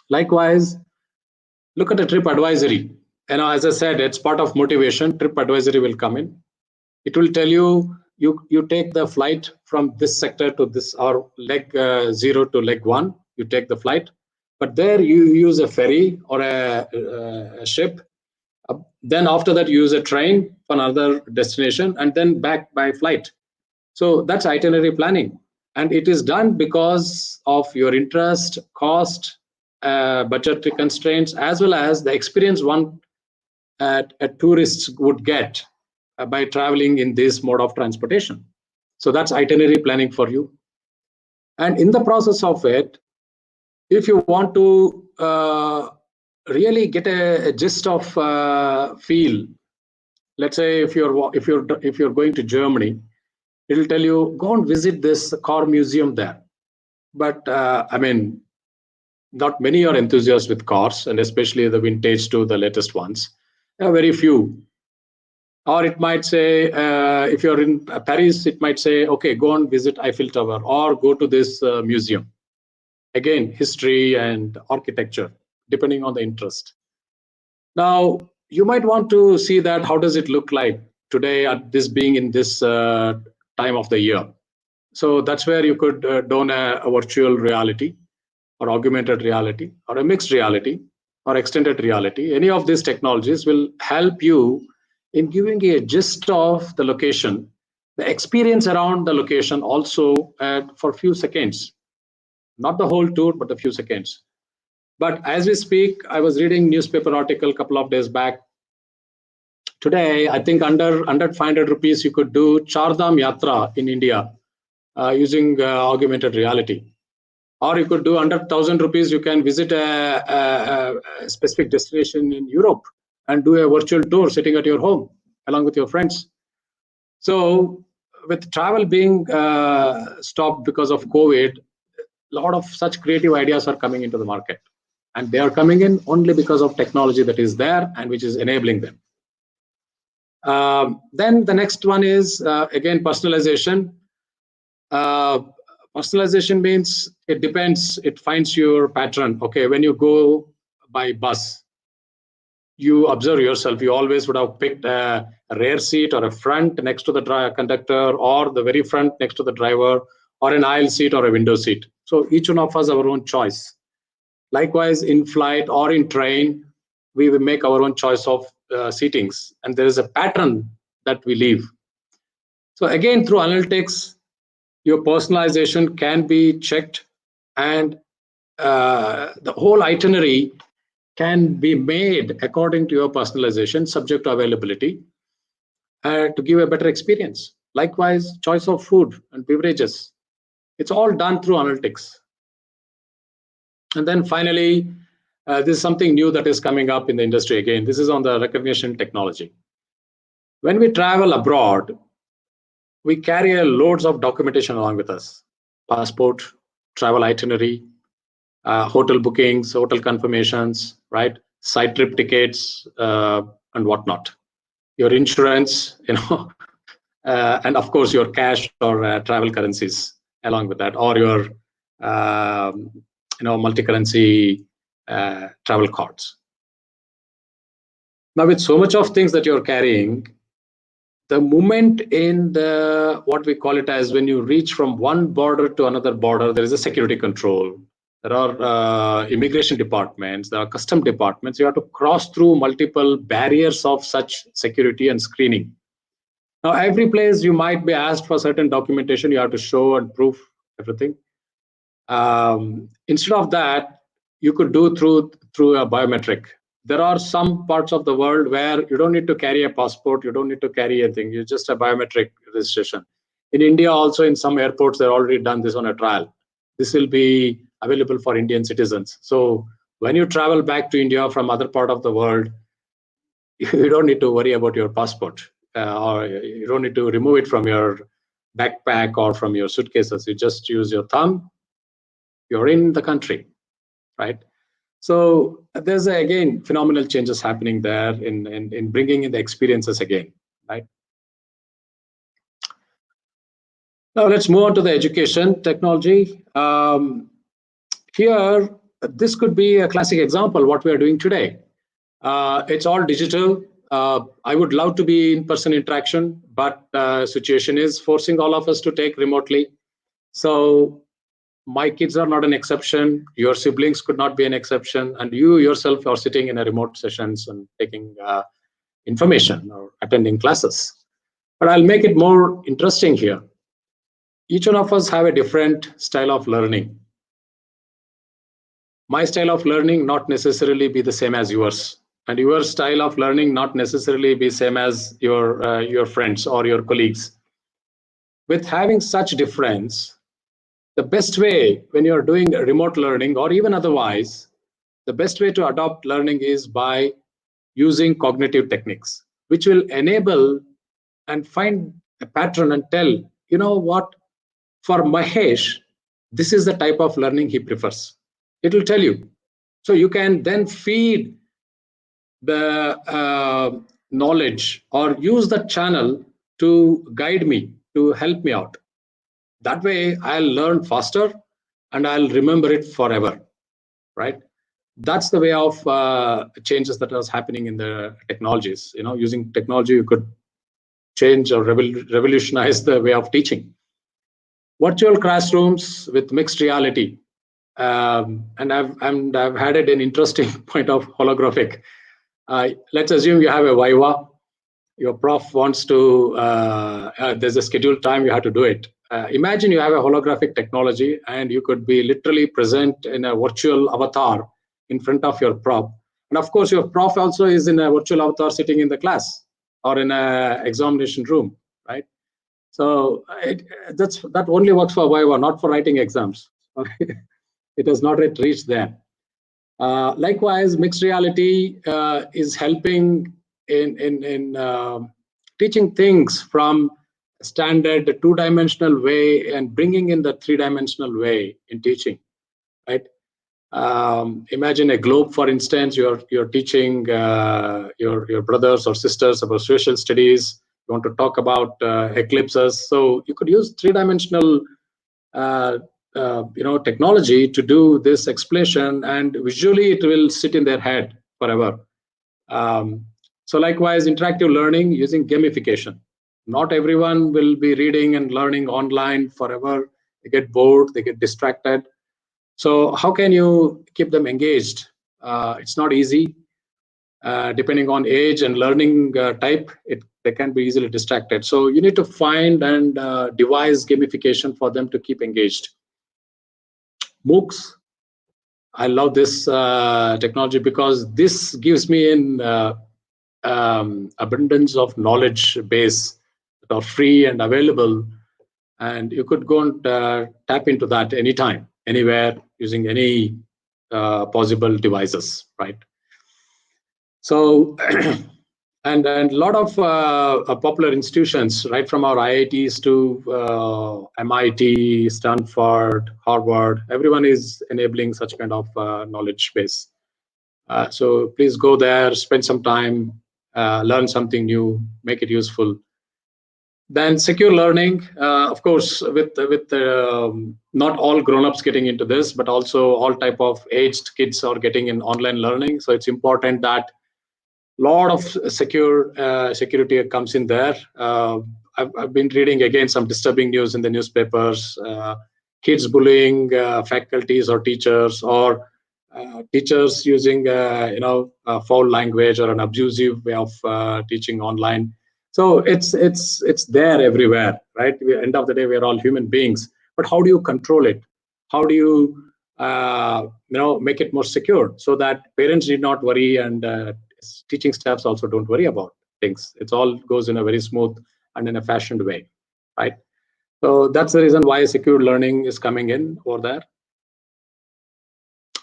Likewise, look at a trip advisory. As I said, it's part of motivation. Trip advisory will come in. It will tell you you take the flight from this sector to this, or leg 0 to leg 1. You take the flight, but there you use a ferry or a ship. Then after that, you use a train for another destination, and then back by flight. So that's itinerary planning, and it is done because of your interest, cost, budgetary constraints, as well as the experience tourists would get by traveling in this mode of transportation. So that's itinerary planning for you. And in the process of it, if you want to really get a gist of feel, let's say if you're going to Germany, it'll tell you go and visit this car museum there. But not many are enthusiasts with cars, and especially the vintage to the latest ones. Very few. Or it might say, if you're in Paris, it might say, okay, go and visit Eiffel Tower or go to this museum. Again, history and architecture, depending on the interest. Now, you might want to see that how does it look like today at this being in this time of the year. So that's where you could don a virtual reality or augmented reality or a mixed reality or extended reality. Any of these technologies will help you in giving a gist of the location, the experience around the location also for a few seconds. Not the whole tour, but a few seconds. But as we speak, I was reading newspaper article a couple of days back. Today, I think under 500 rupees, you could do Chardham Yatra in India using augmented reality. Or you could do under 1,000 rupees, you can visit a specific destination in Europe and do a virtual tour sitting at your home along with your friends. So with travel being stopped because of COVID, a lot of such creative ideas are coming into the market. And they are coming in only because of technology that is there and which is enabling them. Then the next one is, again, personalization. Personalization means it depends, it finds your pattern. Okay, when you go by bus, you observe yourself, you always would have picked a rear seat or a front next to the conductor, or the very front next to the driver, or an aisle seat or a window seat. So each one of us our own choice. Likewise, in flight or in train, we will make our own choice of seatings, and there is a pattern that we leave. So again, through analytics, your personalization can be checked, and the whole itinerary can be made according to your personalization, subject to availability, to give a better experience. Likewise, choice of food and beverages. It's all done through analytics. And then finally, this is something new that is coming up in the industry again. This is on the recognition technology. When we travel abroad, we carry loads of documentation along with us. Passport, travel itinerary, hotel bookings, hotel confirmations, right? Side trip tickets, and whatnot. Your insurance, and of course your cash or travel currencies along with that, or your multi-currency travel cards. Now, with so much of things that you're carrying, the movement in the, what we call it as, when you reach from one border to another border, there is a security control. There are immigration departments, there are custom departments. You have to cross through multiple barriers of such security and screening. Now, every place you might be asked for certain documentation, you have to show and prove everything. Instead of that, you could do through a biometric. There are some parts of the world where you don't need to carry a passport, you don't need to carry anything, you just a biometric registration. In India also, in some airports, they're already done this on a trial. This will be available for Indian citizens. So when you travel back to India from other part of the world, you don't need to worry about your passport, or you don't need to remove it from your backpack or from your suitcases. You just use your thumb, you're in the country, right? So there's again phenomenal changes happening there in bringing in the experiences again, right? Now let's move on to the education technology. here, this could be a classic example what we are doing today. It's all digital. I would love to be in-person interaction, but situation is forcing all of us to take remotely. So my kids are not an exception. Your siblings could not be an exception, and you yourself are sitting in a remote sessions and taking information or attending classes. But I'll make it more interesting here. Each one of us have a different style of learning. My style of learning not necessarily be the same as yours, and your style of learning not necessarily be same as your friends or your colleagues. With having such difference, the best way when you're doing remote learning or even otherwise, the best way to adopt learning is by using cognitive techniques, which will enable and find a pattern and tell, you know what, for Mahesh, this is the type of learning he prefers. It will tell you. So you can then feed the knowledge or use the channel to guide me, to help me out. That way, I'll learn faster and I'll remember it forever, right? That's the way of changes that was happening in the technologies. You know, using technology, you could change or revolutionize the way of teaching. Virtual classrooms with mixed reality, and I've added an interesting point of holographic. Let's assume you have a Viva. Your prof wants to. There's a scheduled time you have to do it. Imagine you have a holographic technology, and you could be literally present in a virtual avatar in front of your prof. And of course, your prof also is in a virtual avatar sitting in the class or in an examination room, right? So that only works for Viva, not for writing exams. It has not yet reached there. Likewise, mixed reality is helping in teaching things from standard two-dimensional way and bringing in the three-dimensional way in teaching, right? Imagine a globe, for instance. You're teaching your brothers or sisters about social studies. You want to talk about eclipses, so you could use three-dimensional technology to do this explanation, and visually it will sit in their head forever. So likewise, interactive learning using gamification. Not everyone will be reading and learning online forever. They get bored, they get distracted. So how can you keep them engaged? It's not easy. Depending on age and learning type, they can be easily distracted. So you need to find and devise gamification for them to keep engaged. MOOCs, I love this technology because this gives me an abundance of knowledge base that are free and available, and you could go and tap into that anytime, anywhere, using any possible devices, right? So, and a lot of popular institutions, right from our IITs to MIT, Stanford, Harvard, everyone is enabling such kind of knowledge base. So please go there, spend some time, learn something new, make it useful. Then secure learning, of course, with not all grown-ups getting into this, but also all type of aged kids are getting in online learning. So it's important that a lot of security comes in there. I've been reading again some disturbing news in the newspapers, kids bullying faculties or teachers, or teachers using foul language or an abusive way of teaching online. So it's there everywhere, right? At the end of the day, we're all human beings. But how do you control it? How do you make it more secure so that parents need not worry and teaching staffs also don't worry about things? It all goes in a very smooth and in a fashioned way, right? So that's the reason why secure learning is coming in over there.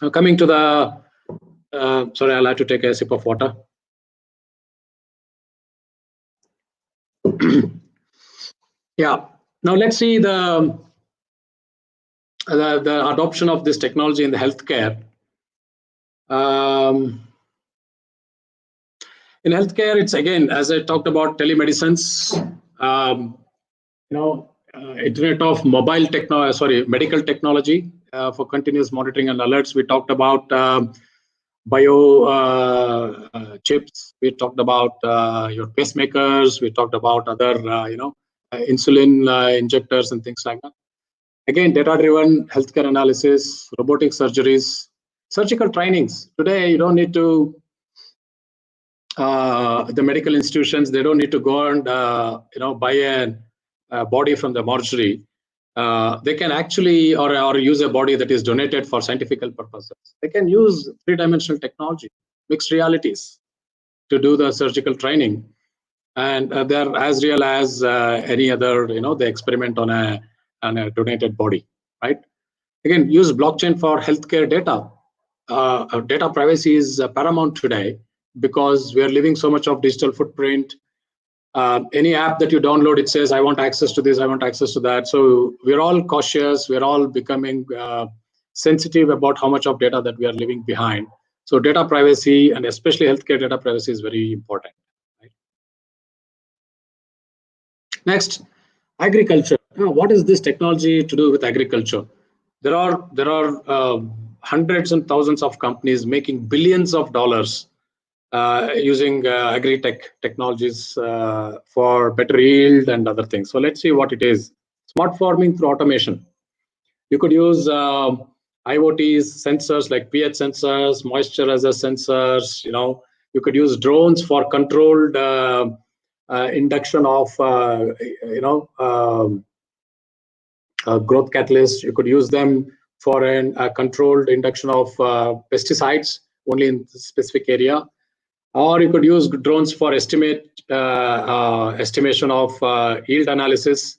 Now coming to the, sorry, I'll have to take a sip of water. Yeah. Now let's see the adoption of this technology in the healthcare. In healthcare, it's again, as I talked about, telemedicines. Internet of medical technology for continuous monitoring and alerts. We talked about bio chips. We talked about your pacemakers. We talked about other, insulin injectors and things like that. Again, data-driven healthcare analysis, robotic surgeries, surgical trainings. Today, you don't need to, the medical institutions, they don't need to go and, buy a body from the mortuary. They can actually, or use a body that is donated for scientific purposes. They can use three-dimensional technology, mixed realities, to do the surgical training. And they're as real as any other, they experiment on a donated body, right? Again, use blockchain for healthcare data. Data privacy is paramount today because we are living so much of digital footprint. Any app that you download, it says, I want access to this, I want access to that. So we're all cautious, we're all becoming sensitive about how much of data that we are leaving behind. So data privacy, and especially healthcare data privacy, is very important. Right? Next, agriculture. What is this technology to do with agriculture? There are hundreds and thousands of companies making billions of dollars using agri-tech technologies for better yield and other things. So let's see what it is. Smart farming through automation. You could use IoTs, sensors like pH sensors, moisturizer sensors. You could use drones for controlled induction of growth catalysts. You could use them for a controlled induction of pesticides only in the specific area. Or you could use drones for estimation of yield analysis,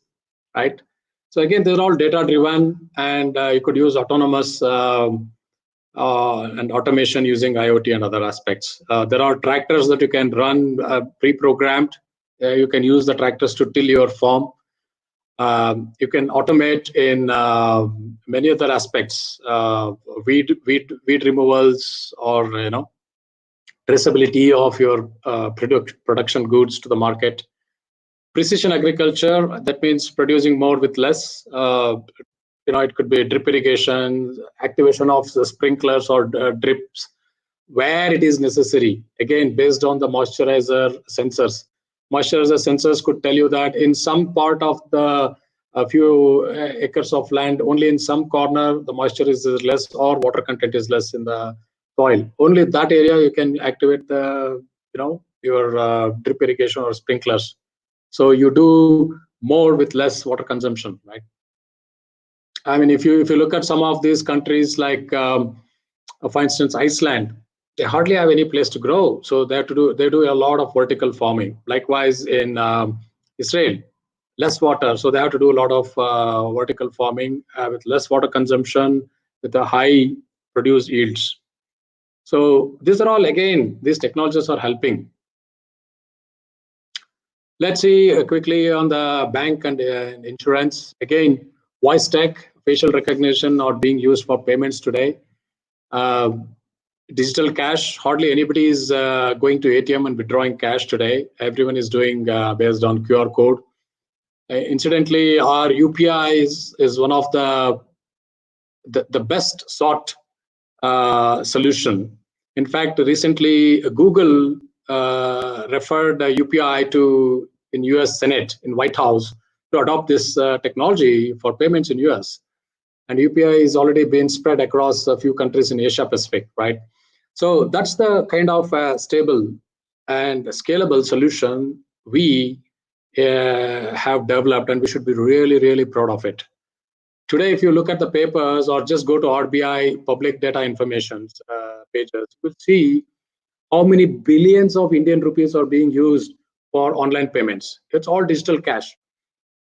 right? So again, they're all data-driven, and you could use autonomous and automation using IoT and other aspects. There are tractors that you can run pre-programmed. You can use the tractors to till your farm. You can automate in many other aspects, weed removals, or traceability of your production goods to the market. Precision agriculture, that means producing more with less. It could be drip irrigation, activation of the sprinklers or drips where it is necessary. Again, based on the moisturizer sensors. Moisturizer sensors could tell you that in some part of a few acres of land, only in some corner the moisture is less or water content is less in the soil. Only that area you can activate the your drip irrigation or sprinklers. So you do more with less water consumption, right? I mean, if you look at some of these countries, like for instance Iceland, they hardly have any place to grow, so they do a lot of vertical farming. Likewise in Israel, less water, so they have to do a lot of vertical farming with less water consumption, with a high produced yields. So these are all, again, these technologies are helping. Let's see quickly on the bank and insurance. Again, voice tech, facial recognition are being used for payments today. Digital cash, hardly anybody is going to ATM and withdrawing cash today. Everyone is doing based on QR code. Incidentally, our UPI is one of the best sought solution. In fact, recently Google referred UPI in US Senate, in White House, to adopt this technology for payments in US. And UPI is already been spread across a few countries in Asia Pacific, right? So that's the kind of stable and scalable solution we have developed, and we should be really, really proud of it. Today, if you look at the papers or just go to RBI public data information pages, you could see how many billions of Indian rupees are being used for online payments. It's all digital cash.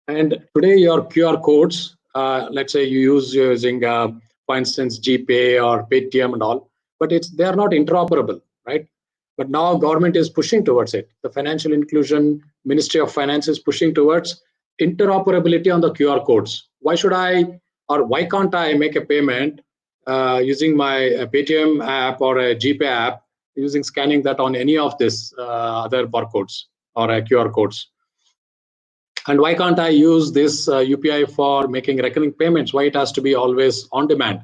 And today, your QR codes, let's say using, for instance, GPay or Paytm and all, but they are not interoperable, right? But now government is pushing towards it. The Financial Inclusion Ministry of Finance is pushing towards interoperability on the QR codes. Why can't I make a payment using my Paytm app or a GPay app, scanning that on any of this other barcodes or QR codes? And why can't I use this UPI for making recurring payments? Why it has to be always on demand?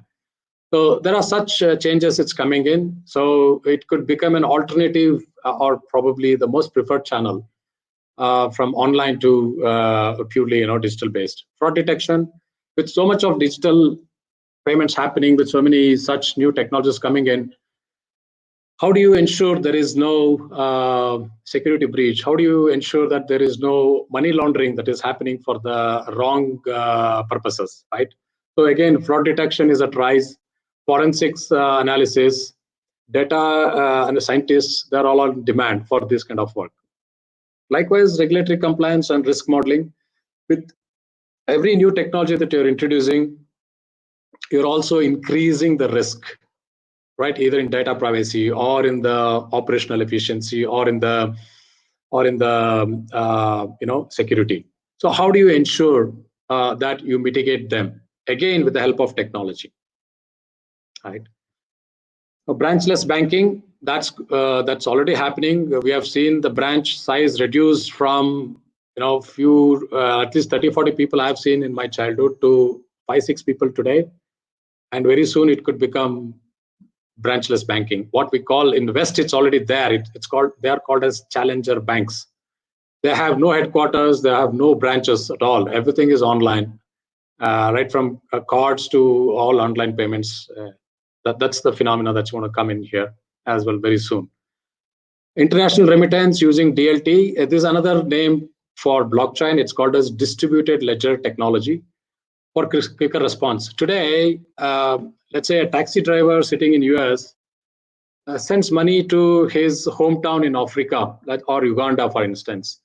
So there are such changes it's coming in. So it could become an alternative or probably the most preferred channel from online to purely digital based. Fraud detection, with so much of digital payments happening, with so many such new technologies coming in, how do you ensure there is no security breach? How do you ensure that there is no money laundering that is happening for the wrong purposes, right? So again, fraud detection is at rise. Forensics analysis, data and the scientists, they're all on demand for this kind of work. Likewise, regulatory compliance and risk modeling. With every new technology that you're introducing, you're also increasing the risk, right? Either in data privacy or in the operational efficiency or in the security. So how do you ensure that you mitigate them? Again, with the help of technology, right? Branchless banking, that's already happening. We have seen the branch size reduced from few at least 30-40 people I've seen in my childhood to 5-6 people today, and very soon it could become branchless banking. What we call in the West, it's already there. They are called as challenger banks. They have no headquarters, they have no branches at all. Everything is online, right from cards to all online payments. That's the phenomena that's going to come in here as well very soon. International remittance using DLT. This is another name for blockchain. It's called as distributed ledger technology for quicker response. Today, let's say a taxi driver sitting in US sends money to his hometown in Africa, or Uganda, for instance.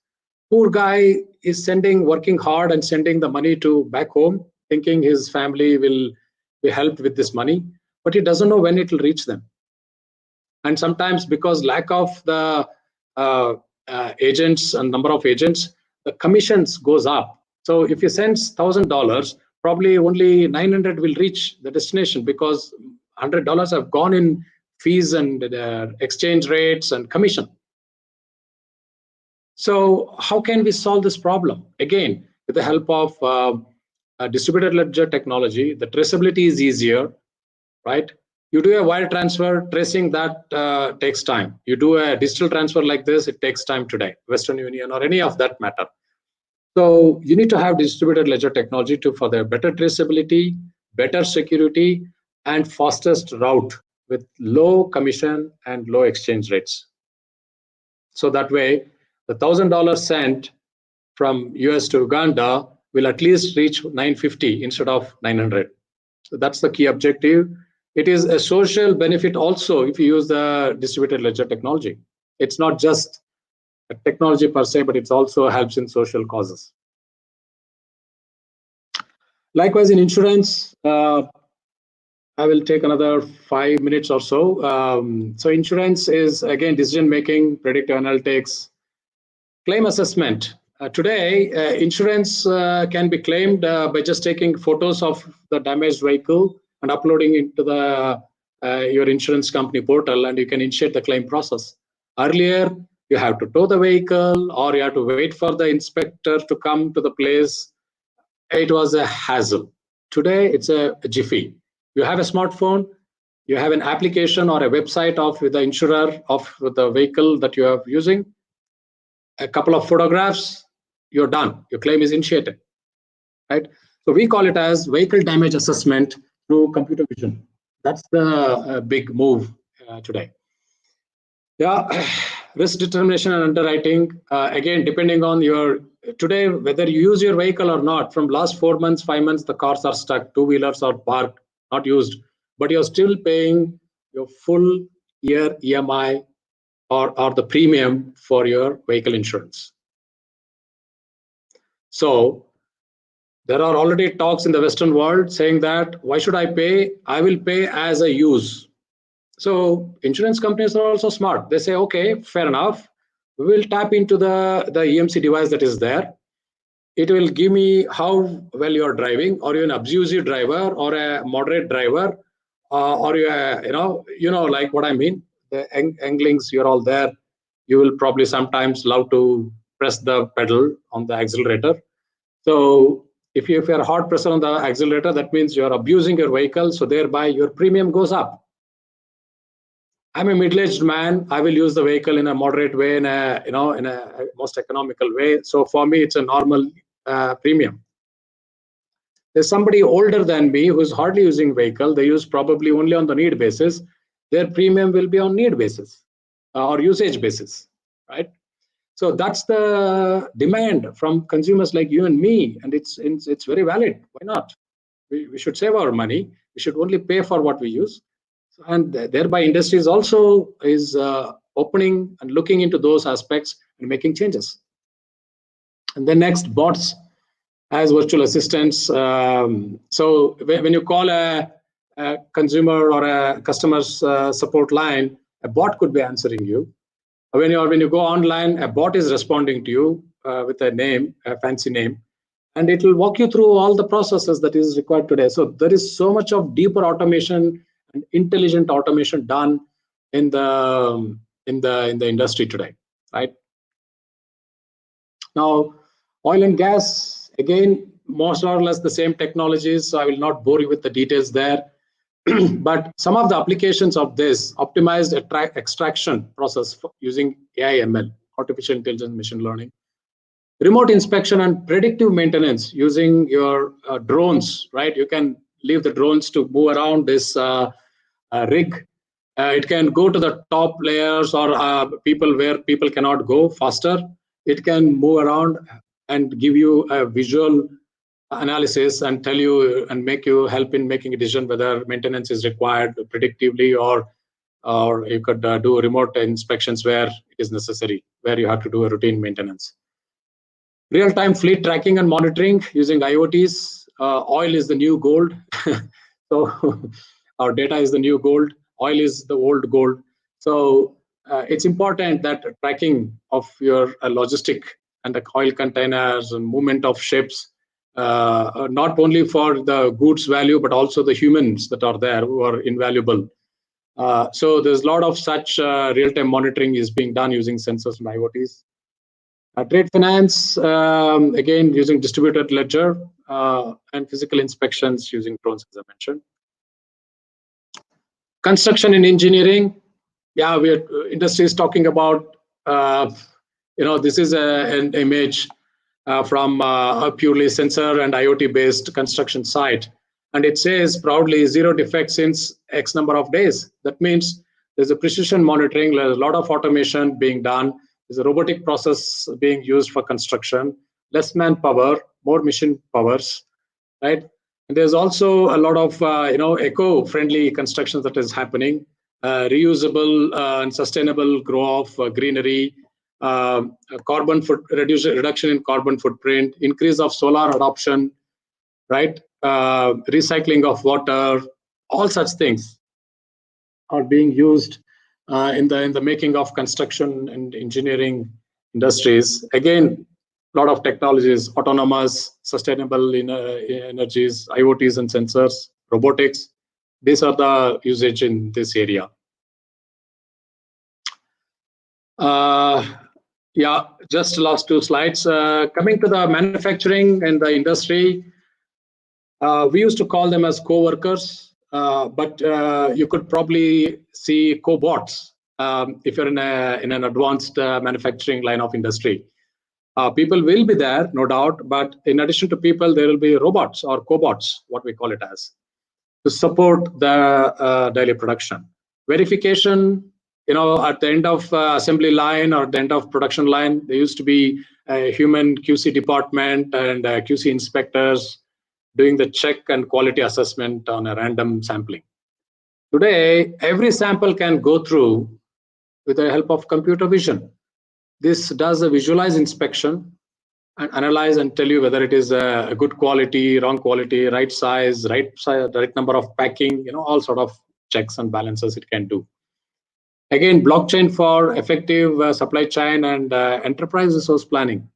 Poor guy is working hard and sending the money to back home, thinking his family will be helped with this money, but he doesn't know when it will reach them. And sometimes because lack of the agents and number of agents, the commissions goes up. So if he sends $1,000, probably only 900 will reach the destination because $100 have gone in fees and exchange rates and commission. So how can we solve this problem? Again, with the help of distributed ledger technology, the traceability is easier, right? You do a wire transfer, tracing that takes time. You do a digital transfer like this, it takes time today, Western Union or any of that matter. So you need to have distributed ledger technology for the better traceability, better security, and fastest route with low commission and low exchange rates. So that way, the $1,000 sent from US to Uganda will at least reach 950 instead of 900. So that's the key objective. It is a social benefit also if you use the distributed ledger technology. It's not just a technology per se, but it also helps in social causes. Likewise, in insurance, I will take another 5 minutes or so. So insurance is, again, decision-making, predictive analytics, claim assessment. Today, insurance can be claimed by just taking photos of the damaged vehicle and uploading into the your insurance company portal, and you can initiate the claim process. Earlier, you have to tow the vehicle or you have to wait for the inspector to come to the place. It was a hassle. Today, it's a jiffy. You have a smartphone, you have an application or a website of the insurer of the vehicle that you are using, a couple of photographs, you're done. Your claim is initiated, right? So we call it as vehicle damage assessment through computer vision. That's the big move today. Yeah, risk determination and underwriting. Again, depending on today, whether you use your vehicle or not, from last 4 months, 5 months, the cars are stuck, two-wheelers are parked, not used, but you're still paying your full year EMI or the premium for your vehicle insurance. So there are already talks in the Western world saying that, why should I pay? I will pay as I use. So insurance companies are also smart. They say, okay, fair enough. We will tap into the EMC device that is there. It will give me how well you're driving, or you're an abusive driver or a moderate driver, or you know like what I mean. The anglings, you're all there. You will probably sometimes love to press the pedal on the accelerator. So if you're hard pressed on the accelerator, that means you're abusing your vehicle, so thereby your premium goes up. I'm a middle-aged man. I will use the vehicle in a moderate way, in a most economical way. So for me, it's a normal premium. There's somebody older than me who's hardly using vehicle. They use probably only on the need basis. Their premium will be on need basis or usage basis, right? So that's the demand from consumers like you and me, and it's very valid. Why not? We should save our money. We should only pay for what we use, and thereby industries also is opening and looking into those aspects and making changes. And then next, bots as virtual assistants. So when you call a consumer or a customer's support line, a bot could be answering you. When you go online, a bot is responding to you with a name, a fancy name, and it will walk you through all the processes that is required today. So there is so much of deeper automation and intelligent automation done in the industry today, right? Now, oil and gas, again, most or less the same technologies, so I will not bore you with the details there. But some of the applications of this optimized extraction process using AI ML, artificial intelligence, machine learning, remote inspection and predictive maintenance using your drones, right? You can leave the drones to move around this rig. It can go to the top layers or people where people cannot go faster. It can move around and give you a visual analysis and tell you and make you help in making a decision whether maintenance is required predictively, or you could do remote inspections where it is necessary, where you have to do a routine maintenance. Real-time fleet tracking and monitoring using IoTs. Oil is the new gold. So our data is the new gold. Oil is the old gold. So it's important that tracking of your logistic and the oil containers and movement of ships, not only for the goods value, but also the humans that are there who are invaluable. So there's a lot of such real-time monitoring is being done using sensors and IoTs. Trade finance, again, using distributed ledger and physical inspections using drones, as I mentioned. Construction and engineering, yeah, industry is talking about, this is an image from a purely sensor and IoT-based construction site. And it says proudly zero defects since X number of days. That means there's a precision monitoring, there's a lot of automation being done. There's a robotic process being used for construction, less manpower, more machine powers, right? And there's also a lot of eco-friendly construction that is happening, reusable and sustainable grow of greenery, reduction in carbon footprint, increase of solar adoption, right? Recycling of water, all such things are being used in the making of construction and engineering industries. Again, a lot of technologies, autonomous, sustainable energies, IoTs and sensors, robotics. These are the usage in this area. Yeah, just last two slides. Coming to the manufacturing and the industry, we used to call them as co-workers, but you could probably see co-bots if you're in an advanced manufacturing line of industry. People will be there, no doubt, but in addition to people, there will be robots or cobots, what we call it as, to support the daily production. Verification, at the end of assembly line or at the end of production line, there used to be a human QC department and QC inspectors doing the check and quality assessment on a random sampling. Today, every sample can go through with the help of computer vision. This does a visualized inspection and analyze and tell you whether it is a good quality, wrong quality, right size, right number of packing, all sort of checks and balances it can do. Again, blockchain for effective supply chain and enterprise resource planning.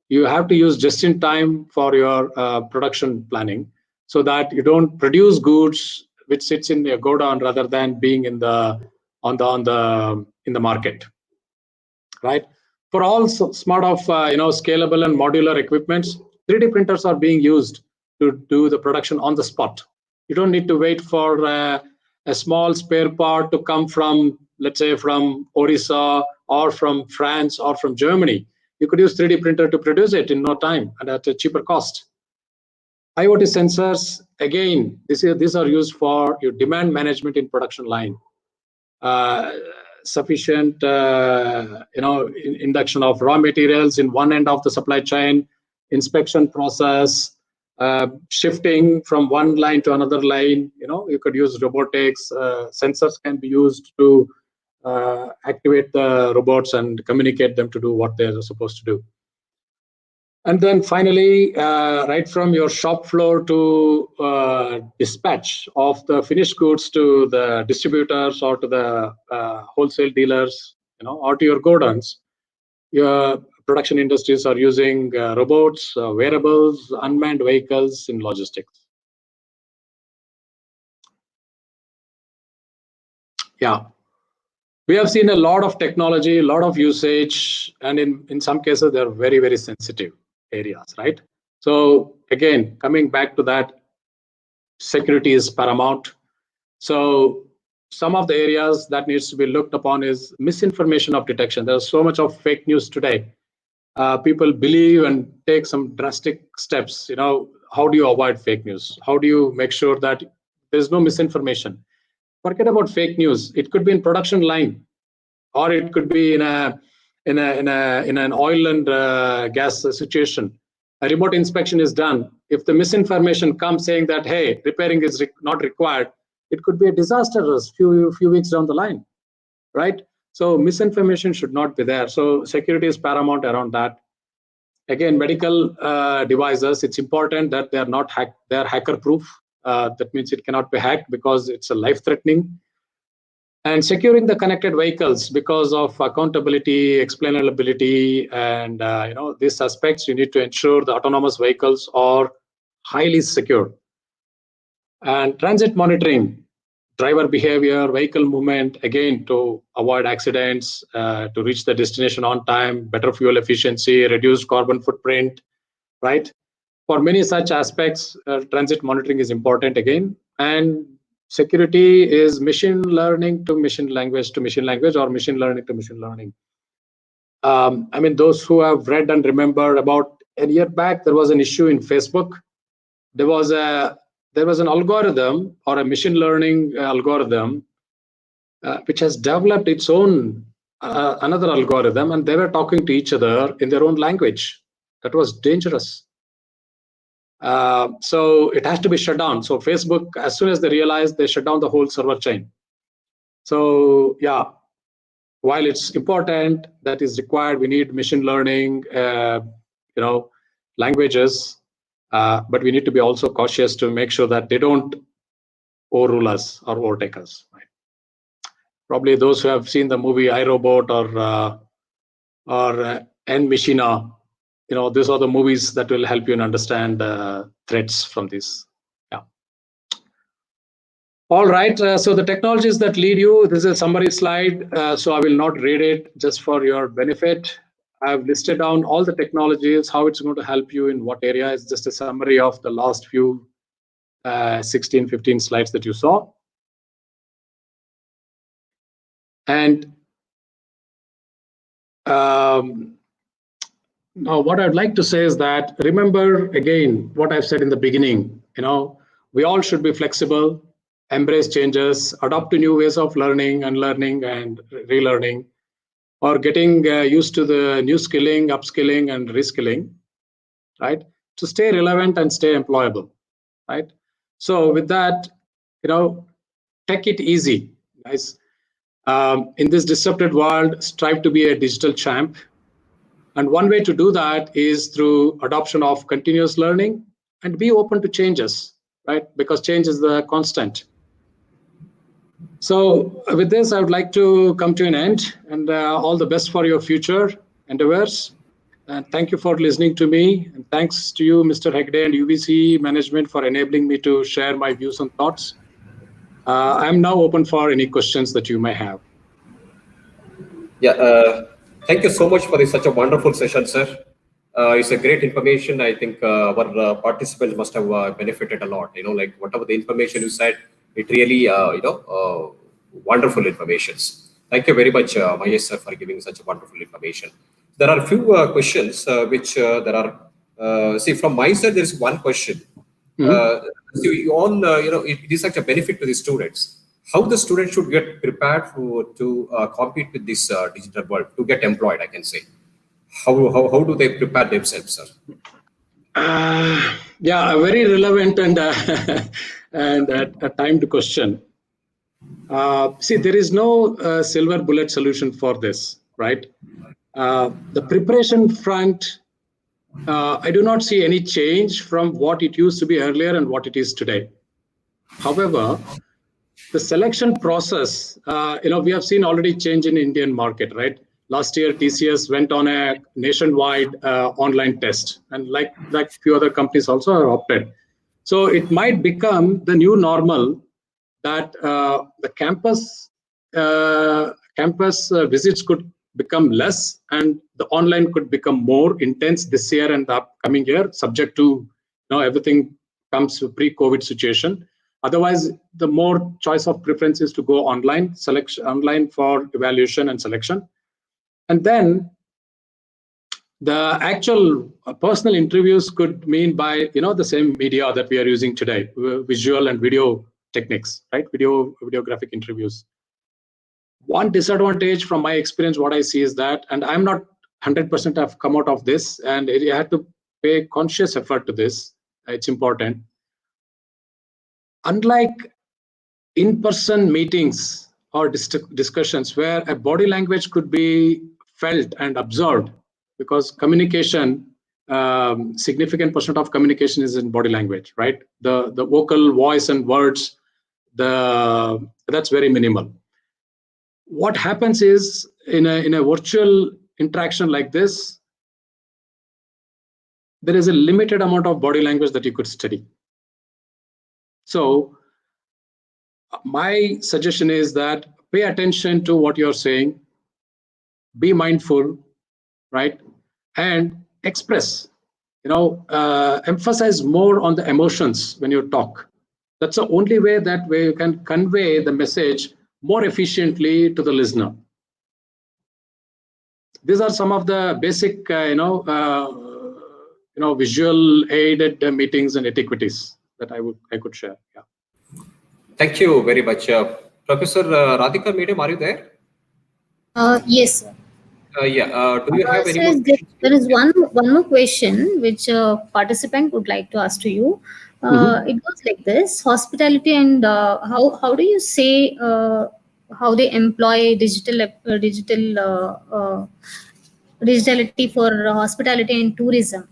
You have to use just in time for your production planning so that you don't produce goods which sits in your godown rather than being in the market. Right? for all smart of scalable and modular equipments, 3D printers are being used to do the production on the spot. You don't need to wait for a small spare part to come from, let's say, from Orissa or from France or from Germany. You could use 3D printer to produce it in no time and at a cheaper cost. IoT sensors, again, these are used for your demand management in production line. Sufficient induction of raw materials in one end of the supply chain, inspection process, shifting from one line to another line. You could use robotics. Sensors can be used to activate the robots and communicate them to do what they're supposed to do. And then finally, right from your shop floor to dispatch of the finished goods to the distributors or to the wholesale dealers, or to your godowns, your production industries are using robots, wearables, unmanned vehicles in logistics. Yeah. We have seen a lot of technology, a lot of usage, and in some cases, they're very, very sensitive areas, right? So again, coming back to that, security is paramount. So some of the areas that needs to be looked upon is misinformation of detection. There's so much of fake news today. People believe and take some drastic steps. How do you avoid fake news? How do you make sure that there's no misinformation? Forget about fake news. It could be in production line, or it could be in an oil and gas situation. A remote inspection is done. If the misinformation comes saying that, hey, repairing is not required, it could be a disaster a few weeks down the line, right? So misinformation should not be there. So security is paramount around that. Again, medical devices, it's important that they are hacker proof. That means it cannot be hacked because it's a life-threatening. And securing the connected vehicles because of accountability, explainability, and these aspects, you need to ensure the autonomous vehicles are highly secure. And transit monitoring, driver behavior, vehicle movement, again, to avoid accidents, to reach the destination on time, better fuel efficiency, reduced carbon footprint, right? For many such aspects, transit monitoring is important again. And security is machine learning to machine language to machine language, or machine learning to machine learning. Those who have read and remember, about a year back, there was an issue in Facebook. There was an algorithm, or a machine learning algorithm, which has developed its own another algorithm, and they were talking to each other in their own language. That was dangerous. So it has to be shut down. So Facebook, as soon as they realized, they shut down the whole server chain. So yeah, while it's important, that is required, we need machine learning, languages, but we need to be also cautious to make sure that they don't overrule us or overtake us. Right? Probably those who have seen the movie iRobot or En Machina, these are the movies that will help you understand threats from this. Yeah. All right. So the technologies that lead you, this is a summary slide. So I will not read it, just for your benefit. I've listed down all the technologies, how it's going to help you in what area. It's just a summary of the last few 16, 15 slides that you saw. And now, what I'd like to say is that, remember again what I've said in the beginning. We all should be flexible, embrace changes, adopt to new ways of learning, unlearning, and relearning, or getting used to the new skilling, upskilling, and reskilling, right? To stay relevant and stay employable, right? So with that, take it easy, guys. In this disrupted world, strive to be a digital champ. And one way to do that is through adoption of continuous learning, and be open to changes, right? Because change is the constant. So with this, I would like to come to an end, and all the best for your future endeavors. And thank you for listening to me. And thanks to you, Mr. Hegde and VVCE management, for enabling me to share my views and thoughts. I'm now open for any questions that you may have. Yeah. Thank you so much for this such a wonderful session, sir. It's a great information. I think our participants must have benefited a lot. Like whatever the information you said, it really, wonderful informations. Thank you very much, Mahesh sir, for giving such a wonderful information. There are a few questions which there are. See, from my side, there is one question. Uh, so you all, it is such a benefit to the students. How the students should get prepared to compete with this digital world, to get employed, I can say. How do they prepare themselves, sir? Yeah, a very relevant and and a timed question. See, there is no silver bullet solution for this, right? The preparation front, I do not see any change from what it used to be earlier and what it is today. However, the selection process, we have seen already change in Indian market, right? Last year, TCS went on a nationwide online test, and like few other companies also are opted. So it might become the new normal that the campus visits could become less, and the online could become more intense this year and the upcoming year, subject to everything comes to pre-COVID situation. Otherwise, the more choice of preference is to go online, selection online for evaluation and selection. And then the actual personal interviews could mean by the same media that we are using today, visual and video techniques, right? Videographic interviews. One disadvantage from my experience, what I see is that, and I'm not 100% have come out of this, and you had to pay conscious effort to this. It's important. Unlike in-person meetings or discussions where a body language could be felt and observed, because communication, significant percent of communication is in body language, right? The vocal voice and words, that's very minimal. What happens is in a virtual interaction like this, there is a limited amount of body language that you could study. So my suggestion is that pay attention to what you're saying, be mindful, right? And express, emphasize more on the emotions when you talk. That's the only way that way you can convey the message more efficiently to the listener. These are some of the basic, visual aided meetings and etiquettes that I could share. Yeah. Thank you very much. Professor Radhika Madam, are you there? Yes, sir. Do you have any more questions? There is one more question which a participant would like to ask to you. It goes like this: hospitality and how do you say how they employ digitality for hospitality and tourism?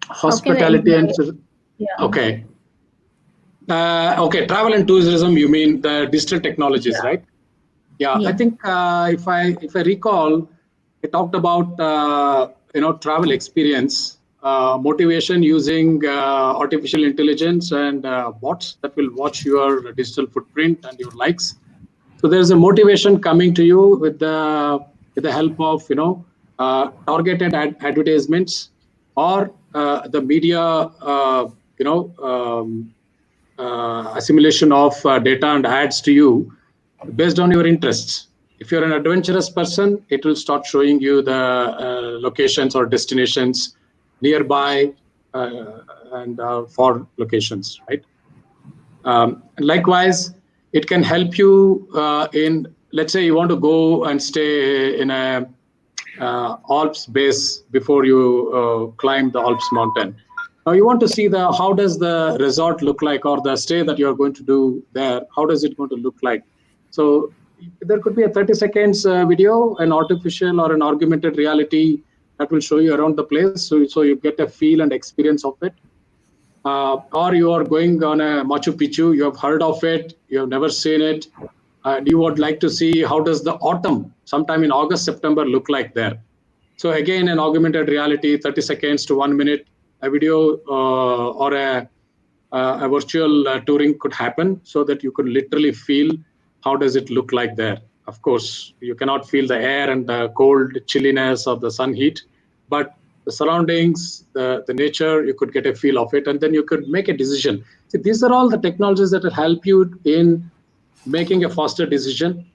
Hospitality and okay. Okay, travel and tourism. You mean the digital technologies, right? Yeah, I think if I recall, I talked about travel experience, motivation using artificial intelligence and bots that will watch your digital footprint and your likes. So there's a motivation coming to you with the help of targeted advertisements or the media assimilation of data and ads to you based on your interests. If you're an adventurous person, it will start showing you the locations or destinations nearby and for locations, right? Likewise, it can help you in, let's say you want to go and stay in a Alps base before you climb the Alps mountain. Now you want to see how does the resort look like, or the stay that you're going to do there, how does it going to look like? So there could be a 30 seconds video, an artificial or an augmented reality that will show you around the place. So you get a feel and experience of it. Or you are going on a Machu Picchu, you have heard of it, you have never seen it. You would like to see how does the autumn, sometime in August, September look like there. So again, an augmented reality, 30 seconds to 1 minute, a video or a virtual touring could happen so that you could literally feel how does it look like there. Of course, you cannot feel the air and the cold chilliness of the sun heat, but the surroundings, the nature, you could get a feel of it, and then you could make a decision. See, these are all the technologies that will help you in making a faster decision.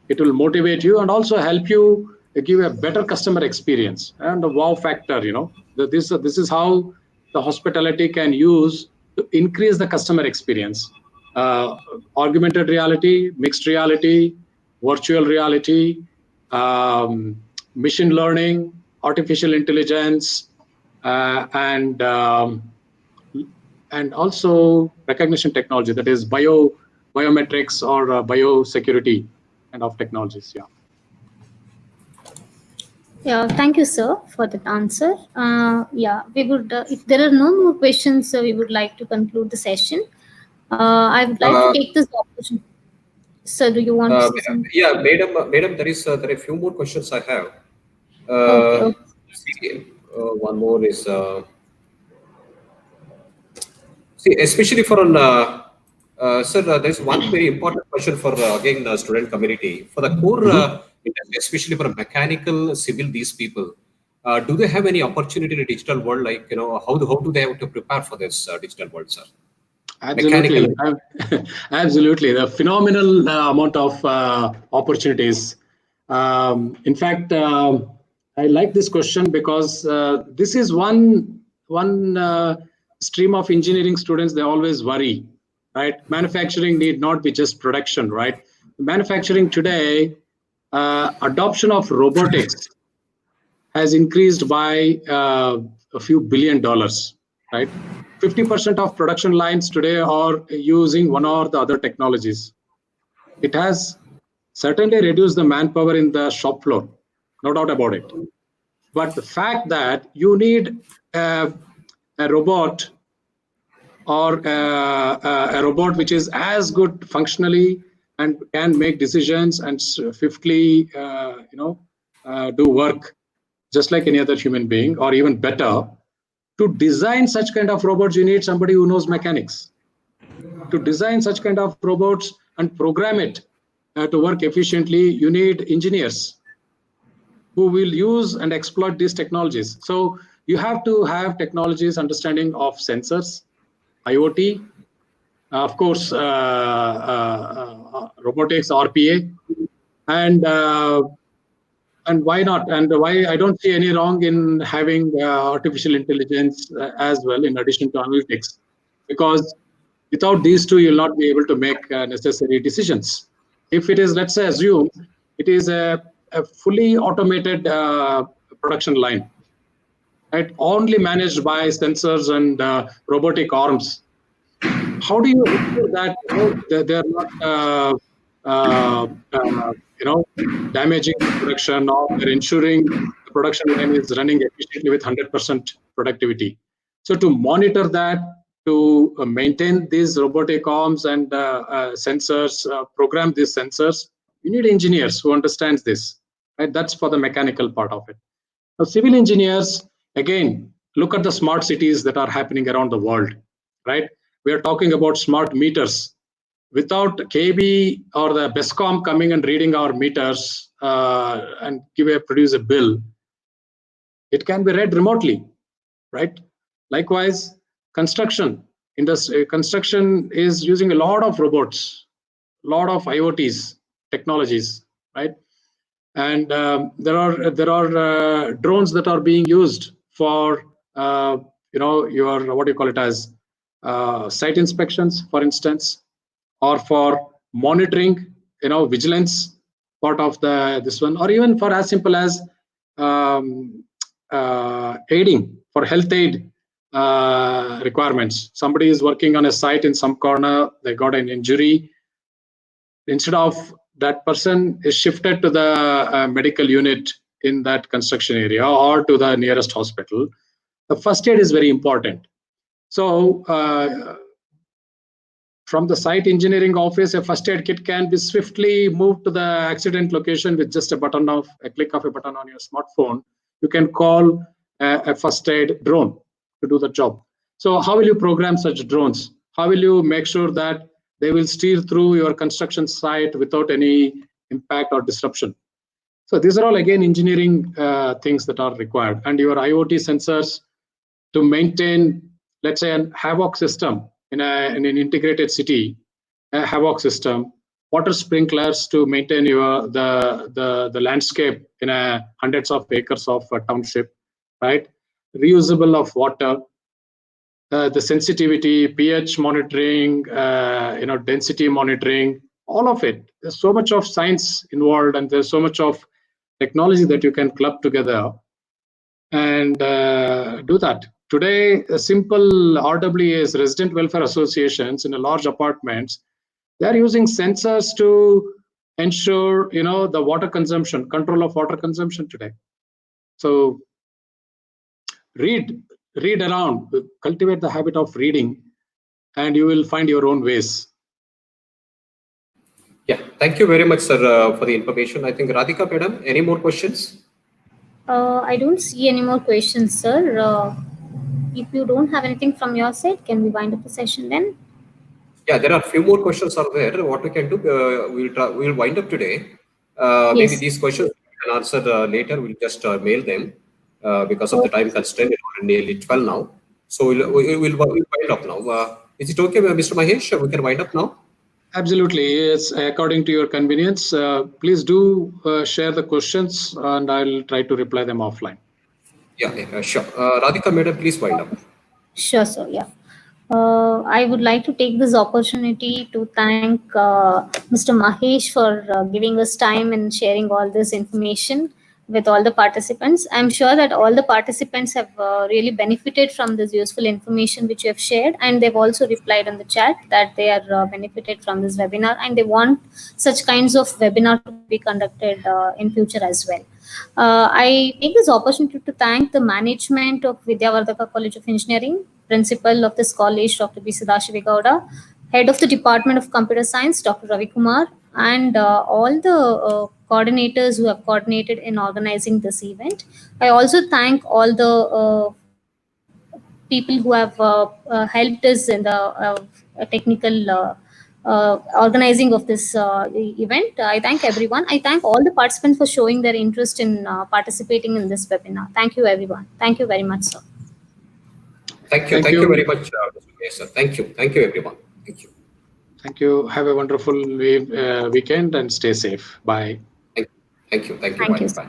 It will motivate you and also help you give a better customer experience and the wow factor. This is how the hospitality can use to increase the customer experience. Uh, Augmented reality, mixed reality, virtual reality, machine learning, artificial intelligence, and also recognition technology, that is biometrics or biosecurity kind of technologies. Yeah. Yeah, thank you, sir, for that answer. Yeah, we would, if there are no more questions, we would like to conclude the session. I would like to take this opportunity. Sir, do you want to say something? Yeah, madam, there are a few more questions I have. Okay, okay. See, one more is see, especially for an sir, there's one very important question for again the student community for the core industry, especially for mechanical, civil. These people, do they have any opportunity in the digital world? Like how do they have to prepare for this digital world, sir? Absolutely. Mechanical. Absolutely. The phenomenal amount of opportunities. In fact, I like this question because this is one stream of engineering students. They always worry, right? Manufacturing need not be just production, right? Manufacturing today, adoption of robotics has increased by a few $billion, right? 50% of production lines today are using one or the other technologies. It has certainly reduced the manpower in the shop floor, no doubt about it. But the fact that you need a robot or a robot which is as good functionally and can make decisions and swiftly, do work just like any other human being, or even better. To design such kind of robots, you need somebody who knows mechanics. To design such kind of robots and program it to work efficiently, you need engineers who will use and exploit these technologies. So you have to have technologies understanding of sensors, IoT, of course, robotics, RPA, and why not? And why I don't see any wrong in having artificial intelligence as well, in addition to analytics, because without these two, you'll not be able to make necessary decisions. If it is, let's say, assume it is a fully automated production line, right? Only managed by sensors and robotic arms. How do you ensure that they're not damaging the production, or they're ensuring the production line is running efficiently with 100% productivity? So to monitor that, to maintain these robotic arms and sensors, program these sensors, you need engineers who understands this. Right? That's for the mechanical part of it. Now, civil engineers, again, look at the smart cities that are happening around the world. Right? We are talking about smart meters. Without KB or the BESCOM coming and reading our meters and produce a bill, it can be read remotely, right? Likewise, construction industry, construction is using a lot of robots, a lot of IoTs technologies, right? And there are drones that are being used for your, what do you call it, as site inspections, for instance, or for monitoring, vigilance part of this one, or even for as simple as aiding for health aid requirements. Somebody is working on a site in some corner, they got an injury. Instead of that person is shifted to the medical unit in that construction area or to the nearest hospital, the first aid is very important. So from the site engineering office, a first aid kit can be swiftly moved to the accident location with just a click of a button on your smartphone. You can call a first aid drone to do the job. So how will you program such drones? How will you make sure that they will steer through your construction site without any impact or disruption. So these are all again engineering things that are required, and your IoT sensors to maintain, let's say, a havoc system in an integrated city, a havoc system, water sprinklers to maintain the landscape in hundreds of acres of a township, right? Reusable of water, the sensitivity, pH monitoring, density monitoring, all of it. There's so much of science involved, and there's so much of technology that you can club together and do that. Today, a simple RWAs, resident welfare associations in a large apartments, they're using sensors to ensure, the water consumption, control of water consumption today. So read around, cultivate the habit of reading, and you will find your own ways. Yeah, thank you very much, sir, for the information. I think Radhika, madam, any more questions? I don't see any more questions, sir. If you don't have anything from your side, can we wind up the session then? Yeah, there are a few more questions are there. What we can do, we'll wind up today. Maybe Yes. these questions we can answer later. We'll just mail them because of the time constraint. It's already nearly 12 now. So we'll wind up now. Is it okay, Mr. Mahesh? We can wind up now? Absolutely. Yes, according to your convenience. Please do share the questions, and I'll try to reply them offline. Yeah, sure. Radhika, madam, please wind up. Sure, sir. Yeah. I would like to take this opportunity to thank Mr. Mahesh for giving us time and sharing all this information with all the participants. I'm sure that all the participants have really benefited from this useful information which you have shared, and they've also replied on the chat that they are benefited from this webinar, and they want such kinds of webinar to be conducted in future as well. I take this opportunity to thank the management of Vidyavardhaka College of Engineering, Principal of this college, Dr. B. Sadashiva Gowda, Head of the Department of Computer Science, Dr. Ravi Kumar, and all the coordinators who have coordinated in organizing this event. I also thank all the people who have helped us in the technical organizing of this event. I thank everyone. I thank all the participants for showing their interest in participating in this webinar. Thank you, everyone. Thank you very much, sir. Thank you very much, Mr. Mahesh, sir. Thank you, everyone. Thank you. Thank you. Have a wonderful weekend and stay safe. Bye. Thank you. Thank you. Bye.